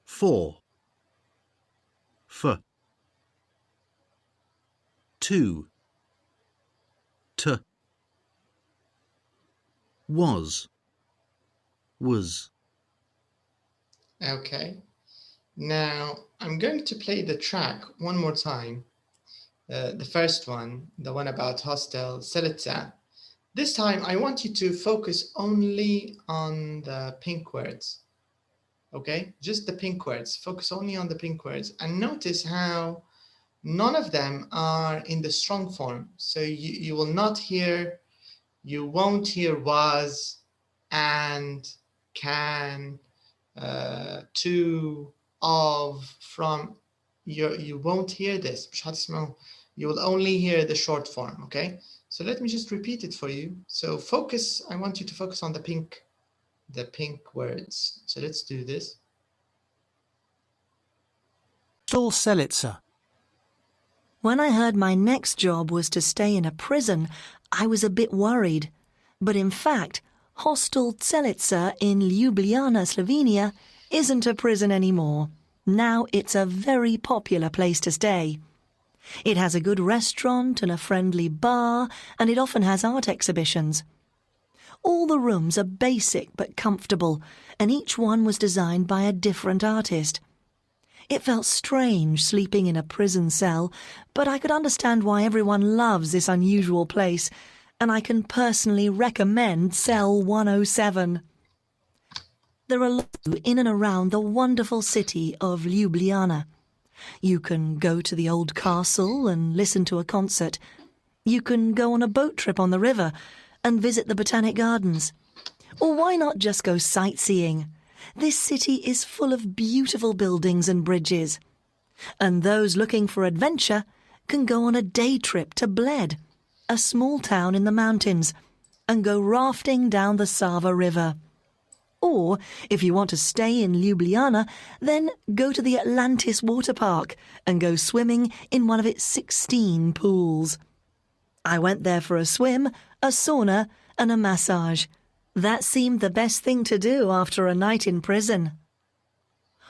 for, to, was. Okay, now I'm going to play the track one more time. The first one, the one about Hostel, الثالث. This time I want you to focus only on the pink words. Okay, just the pink words. Focus only on the pink words and notice how none of them are in the strong form. So you will not hear, you won't hear was, and, can, to, of, from. You won't hear this. You will only hear the short form, okay? So let me just repeat it for you. So focus, I want you to focus on the pink words. So let's do this. Hostel. When I heard my next job was to stay in a prison, I was a bit worried. But in fact, Hostel in Ljubljana, Slovenia, isn't a prison anymore. Now it's a very popular place to stay. It has a good restaurant and a friendly bar, and it often has art exhibitions. All the rooms are basic but comfortable, and each one was designed by a different artist. It felt strange sleeping in a prison cell, but I could understand why everyone loves this unusual place, and I can personally recommend Cell 107. There are lots in and around the wonderful city of Ljubljana. You can go to the old castle and listen to a concert. You can go on a boat trip on the river and visit the Botanic Gardens. Or why not just go sightseeing? This city is full of beautiful buildings and bridges. And those looking for adventure can go on a day trip to Bled, a small town in the mountains, and go rafting down the Sava River. Or, if you want to stay in Ljubljana, then go to the Atlantis water park and go swimming in one of its 16 pools. I went there for a swim, a sauna, and a massage. That seemed the best thing to do after a night in prison.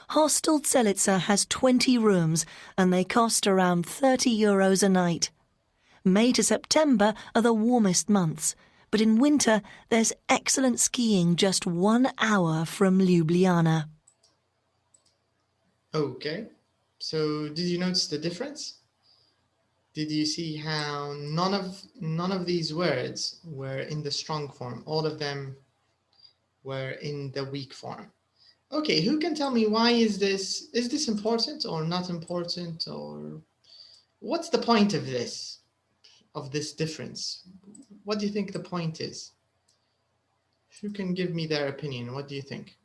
Hostel Celica has 20 rooms and they cost around €30 a night. May to September are the warmest months, but in winter there's excellent skiing just 1 hour from Ljubljana. Okay, so did you notice the difference? Did you see how none of these words were in the strong form? All of them were in the weak form. Okay, who can tell me why is this important or not important, or what's the point of this difference? What do you think the point is? Who can give me their opinion? What do you think?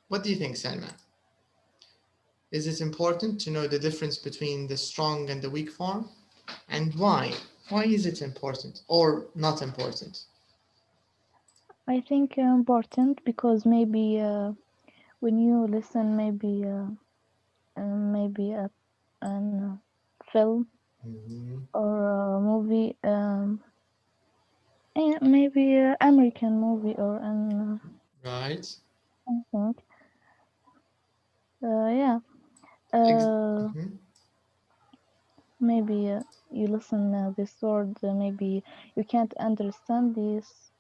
What do you think, Salma? Is it important to know the difference between the strong and the weak form? And why? Why is it important or not important? I think important because maybe when you listen, maybe a film or a movie, maybe an American movie or an right. I think. Yeah. Maybe you listen this word, maybe you can't understand this.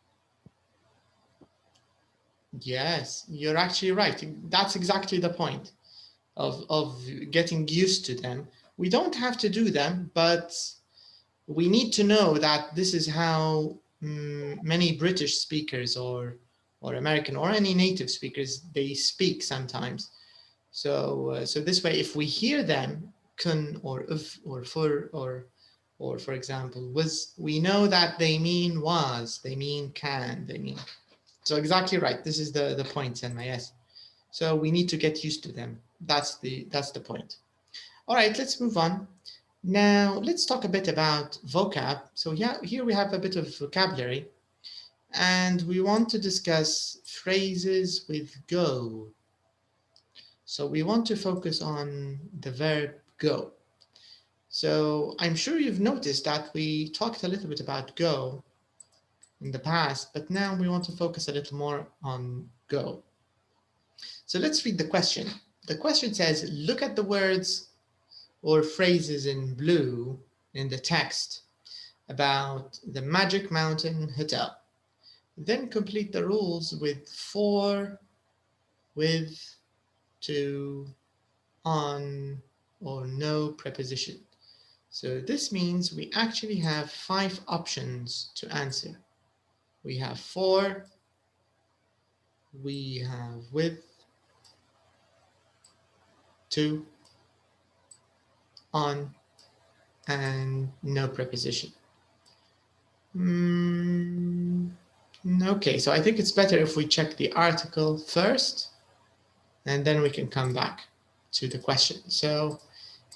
Yes, you're actually right. That's exactly the point of getting used to them. We don't have to do them, but we need to know that this is how many British speakers or American or any native speakers, they speak sometimes. So so this way, if we hear them, kun or if or for or for example, was, we know that they mean was, they mean can, they mean. So exactly right. This is the point, Selma. Yes. So we need to get used to them. That's the point. All right, let's move on. Now let's talk a bit about vocab. So yeah, here we have a bit of vocabulary, and we want to discuss phrases with go. So we want to focus on the verb go. So I'm sure you've noticed that we talked a little bit about go in the past, but now we want to focus a little more on go. So let's read the question. The question says, look at the words or phrases in blue in the text about the Magic Mountain Hotel. Then complete the rules with for, with, to, on, or no preposition. So this means we actually have 5 options to answer. We have for, we have with, to, on, and no preposition. Okay, so I think it's better if we check the article first, and then we can come back to the question. So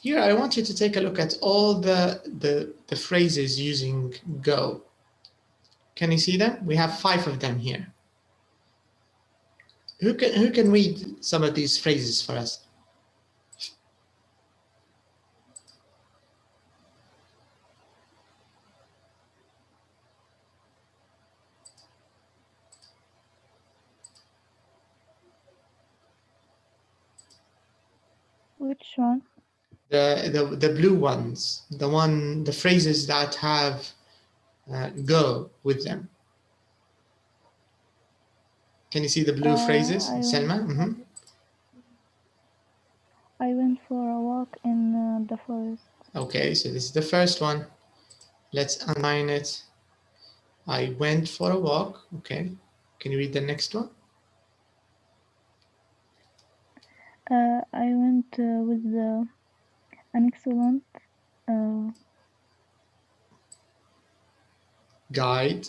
here I want you to take a look at all the phrases using go. Can you see them? We have 5 of them here. Who can read some of these phrases for us? Which one? The blue ones, the phrases that have go with them. Can you see the blue phrases, Selma? I went for a walk in the forest. Okay, so this is the first one. Let's underline it. I went for a walk. Okay. Can you read the next one? I went with an excellent guide.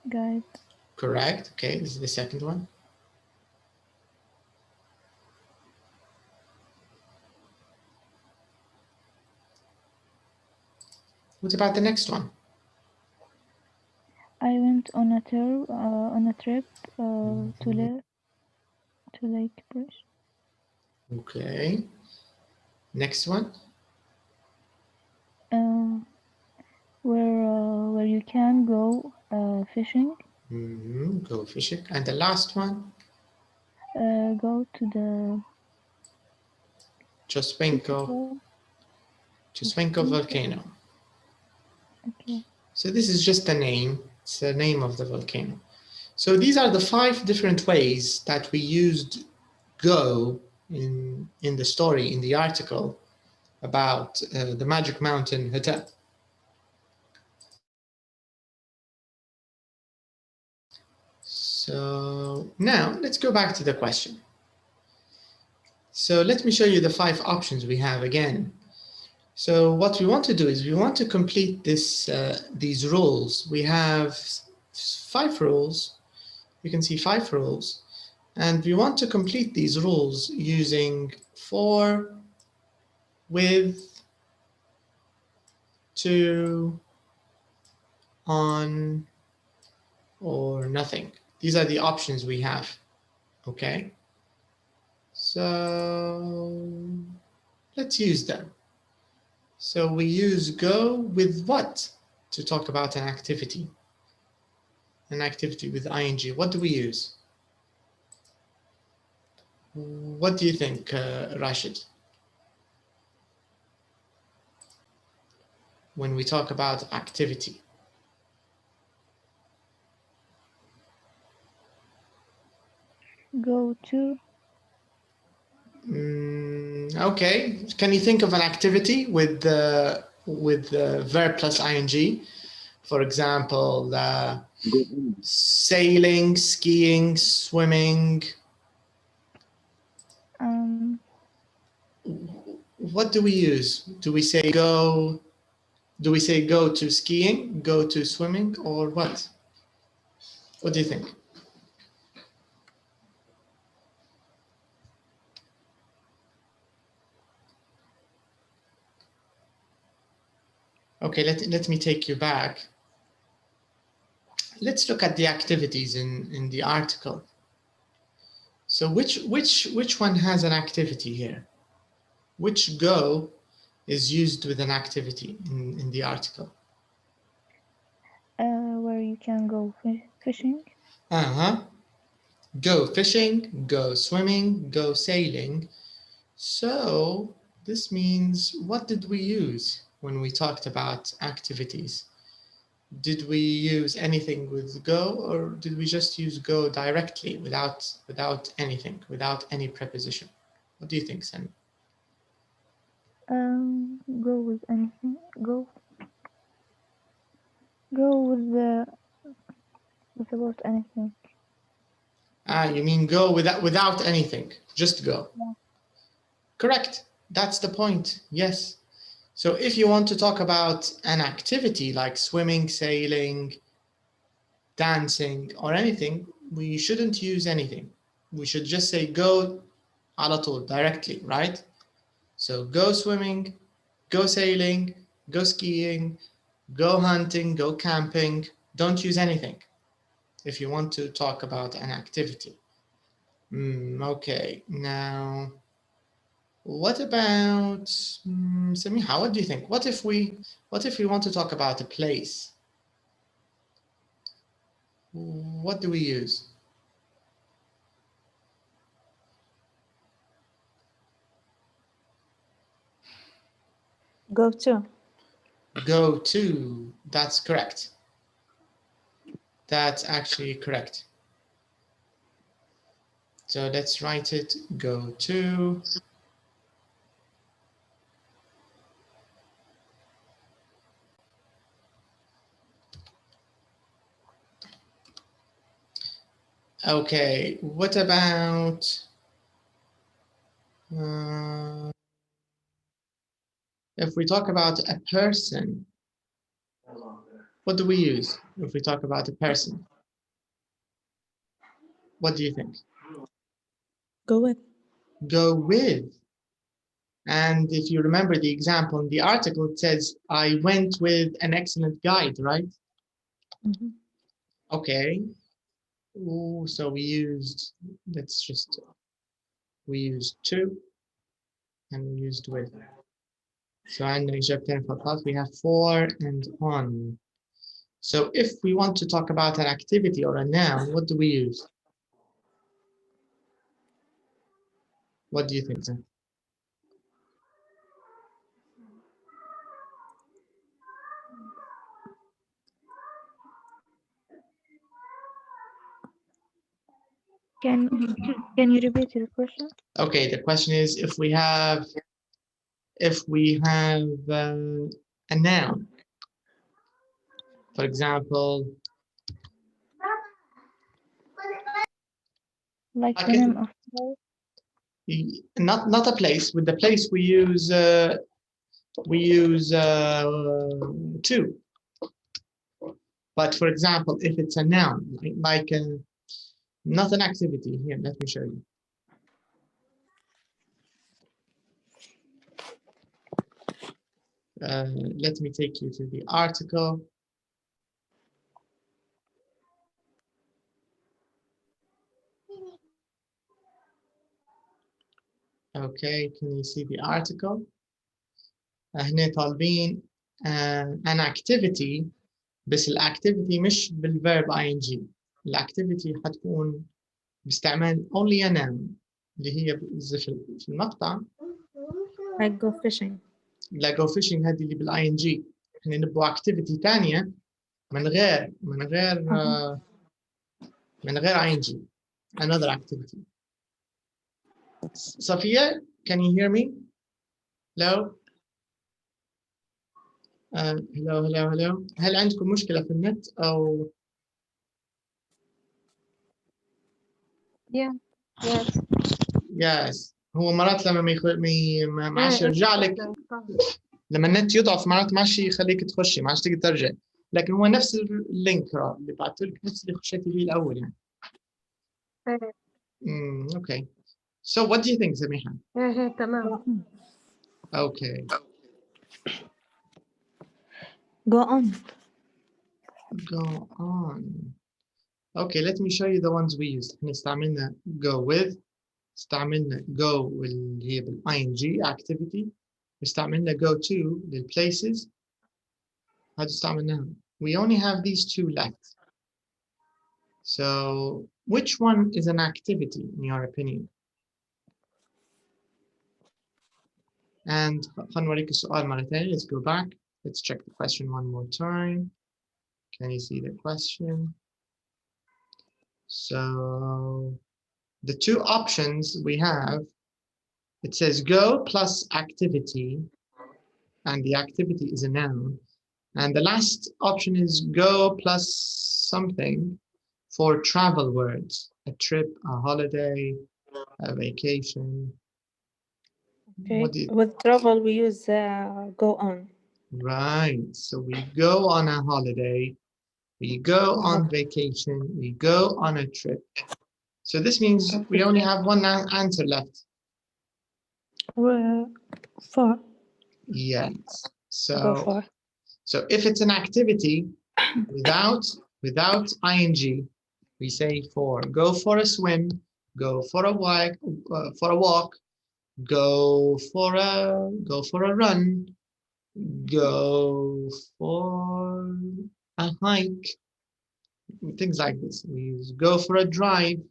Guide. Correct. Okay, this is the second one. What about the next one? I went on a trip to Lake Bridge. Okay. Next one. Where you can go fishing. Go fishing. And the last one? Go to the Choswenko volcano. Okay. So this is just the name. It's the name of the volcano. So these are the 5 different ways that we used go in the story, in the article about the Magic Mountain Hotel. So now let's go back to the question. So let me show you the 5 options we have again. So what we want to do is we want to complete these rules. We have 5 rules. You can see 5 rules. And we want to complete these rules using for, with, to, on, or nothing. These are the options we have. Okay. So let's use them. So we use go with what to talk about an activity? An activity with ing. What do we use? What do you think, Rashid? when we talk about activity? Go to. Okay, can you think of an activity with the verb plus ing? For example, sailing, skiing, swimming. What do we use? Do we say go? Do we say go to skiing, go to swimming, or what? What do you think? Okay, let me take you back. Let's look at the activities in the article. So which one has an activity here? Which go is used with an activity in the article? Where you can go fishing. Go fishing, go swimming, go sailing. So this means, what did we use when we talked about activities? Did we use anything with go, or did we just use go directly without anything, without any preposition? What do you think, Sam? Go with anything. Go with about anything. You mean go without anything, just go. Yeah. Correct. That's the point. Yes. So if you want to talk about an activity like swimming, sailing, dancing, or anything, we shouldn't use anything. We should just say go على طول, directly, right? So go swimming, go sailing, go skiing, go hunting, go camping. Don't use anything if you want to talk about an activity. Okay, now what about Samiha? What do you think? What if we want to talk about a place? What do we use? Go to. Go to. That's correct. That's actually correct. So let's write it. Go to. Okay, what about if we talk about a person? What do we use if we talk about a person? What do you think? Go with. Go with. And if you remember the example in the article, it says, I went with an excellent guide, right? Mm-hmm. Okay. Ooh, so we used to and we used with. So عندنا إجابتين فقط. We have for and on. So if we want to talk about an activity or a noun, what do we use? What do you think, Zan? Can you repeat your question? Okay, the question is if we have a noun, for example, like the name of not a place. With the place we use to. But for example, if it's a noun, like not an activity, here, let me show you. Let me take you to the article. Okay, can you see the article? هنا طالبين an activity بس الاكتيفيتي مش بالverb ing. الاكتيفيتي حتكون باستعمال only a noun اللي هي في المقطع. Like go fishing. لا go fishing هذه اللي بالing. احنا نبغى activity ثانية من غير ing. Another activity. Sophia, can you hear me? Hello? hello. هل عندكم مشكلة في النت أو؟ Yes. هو مرات لما ما عادش يرجع لك، لما النت يضعف مرات ما عادش يخليك تخشي، ما عادش تقدر ترجع، لكن هو نفس اللينك اللي بعثته لك نفس اللي خشيتي فيه الأول يعني. Okay. So what do you think, Samiha? تمام. Okay. Go on. Go on. Okay, let me show you the ones we used. احنا استعملنا go with، استعملنا go واللي هي ing activity، استعملنا go to للplaces. هذا استعملناها. We only have these two left. So which one is an activity in your opinion? And خلنا نوريك السؤال مرة ثانية. Let's go back. Let's check the question one more time. Can you see the question? So the two options we have, it says go plus activity, and the activity is a noun. And the last option is go plus something for travel words, a trip, a holiday, a vacation. Okay. With travel, we use go on. Right. So we go on a holiday, we go on vacation, we go on a trip. So this means we only have one answer left. For. Yes. So if it's an activity without ing, we say for. Go for a swim, go for a walk, go for a run, go for a hike, things like this. We use go for a drive.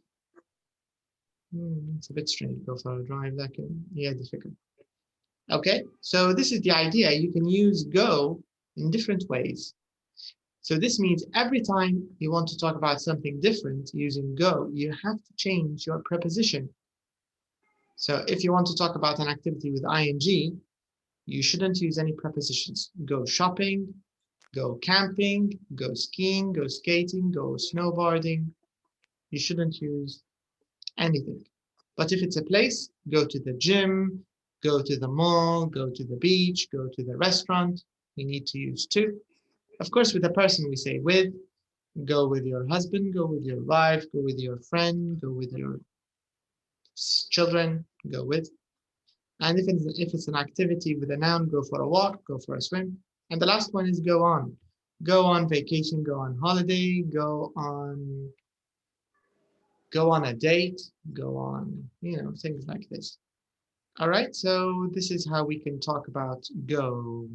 It's a bit strange. Go for a drive, that can, yeah, difficult. Okay, so this is the idea. You can use go in different ways. So this means every time you want to talk about something different using go, you have to change your preposition. So if you want to talk about an activity with ing, you shouldn't use any prepositions. Go shopping, go camping, go skiing, go skating, go snowboarding. You shouldn't use anything. But if it's a place, go to the gym, go to the mall, go to the beach, go to the restaurant. We need to use to. Of course, with a person we say with. Go with your husband, go with your wife, go with your friend, go with your children, go with. And if it's an activity with a noun, go for a walk, go for a swim. And the last one is go on. Go on vacation, go on holiday, go on a date, go on, things like this. All right, so this is how we can talk about go.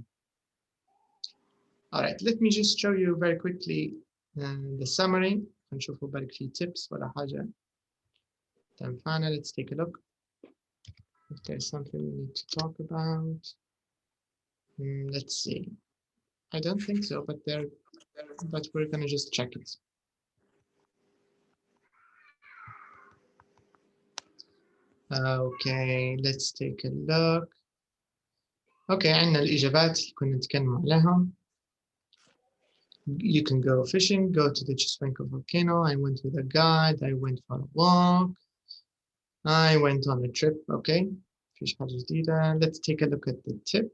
All right, let me just show you very quickly the summary. نشوفوا بالك في tips ولا حاجة تنفعنا. Let's take a look. If there's something we need to talk about. Let's see. I don't think so, but we're gonna just check it. Okay, let's take a look. Okay, عندنا الإجابات اللي كنا نتكلم عليها. You can go fishing, go to the Cheswenko volcano. I went with a guide. I went for a walk. I went on a trip. Okay. فيش حاجة جديدة. Let's take a look at the tip.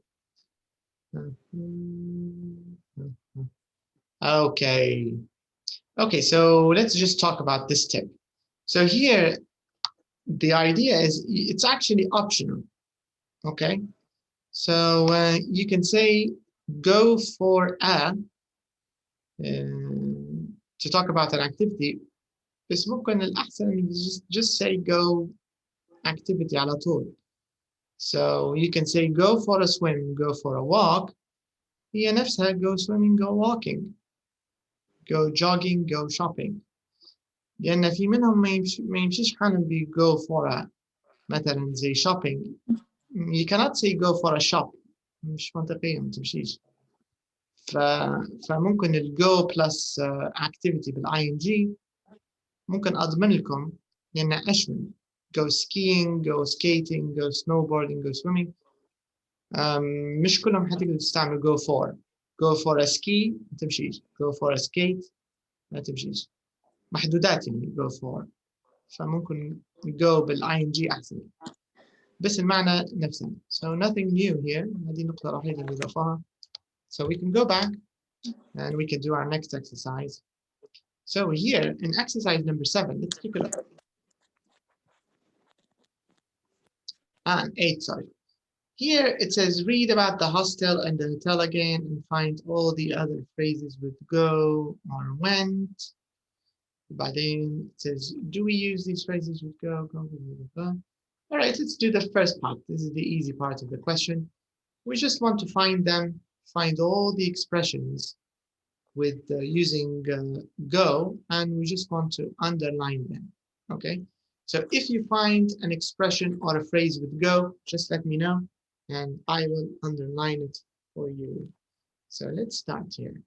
Okay. Okay, so let's just talk about this tip. So here, the idea is it's actually optional. Okay. So you can say go for a to talk about an activity. بس ممكن الأحسن just say go activity على طول. So you can say go for a swim, go for a walk. هي نفسها go swimming, go walking, go jogging, go shopping. لأن في منهم ما يمشيش حالهم ب go for a مثلا زي shopping. You cannot say go for a shop. مش منطقية، ما تمشيش. فممكن ال go plus activity بالing ممكن أضمن لكم لأن أشمل go skiing, go skating, go snowboarding, go swimming. مش كلهم حتقدروا تستعمل go for a ski ما تمشيش، go for a skate ما تمشيش، محدودات يعني go for، فممكن go بالing أحسن بس المعنى نفسه. So nothing new here. هذه النقطة الوحيدة اللي ضافها. So we can go back and we can do our next exercise. So here in exercise number 7, let's take a look. And 8, sorry. Here it says read about the hostel and the hotel again and find all the other phrases with go or went. But then it says, do we use these phrases with go, go, go, go? All right, let's do the first part. This is the easy part of the question. We just want to find them, find all the expressions with using go, and we just want to underline them, okay? So if you find an expression or a phrase with go, just let me know, and I will underline it for you. So let's start here.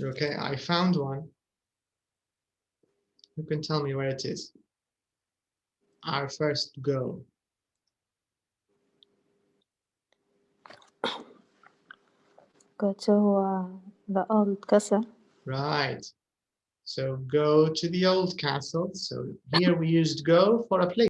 Okay, I found one. You can tell me where it is. Our first go. Go to the old castle. Right. So go to the old castle. So here we used go for a place.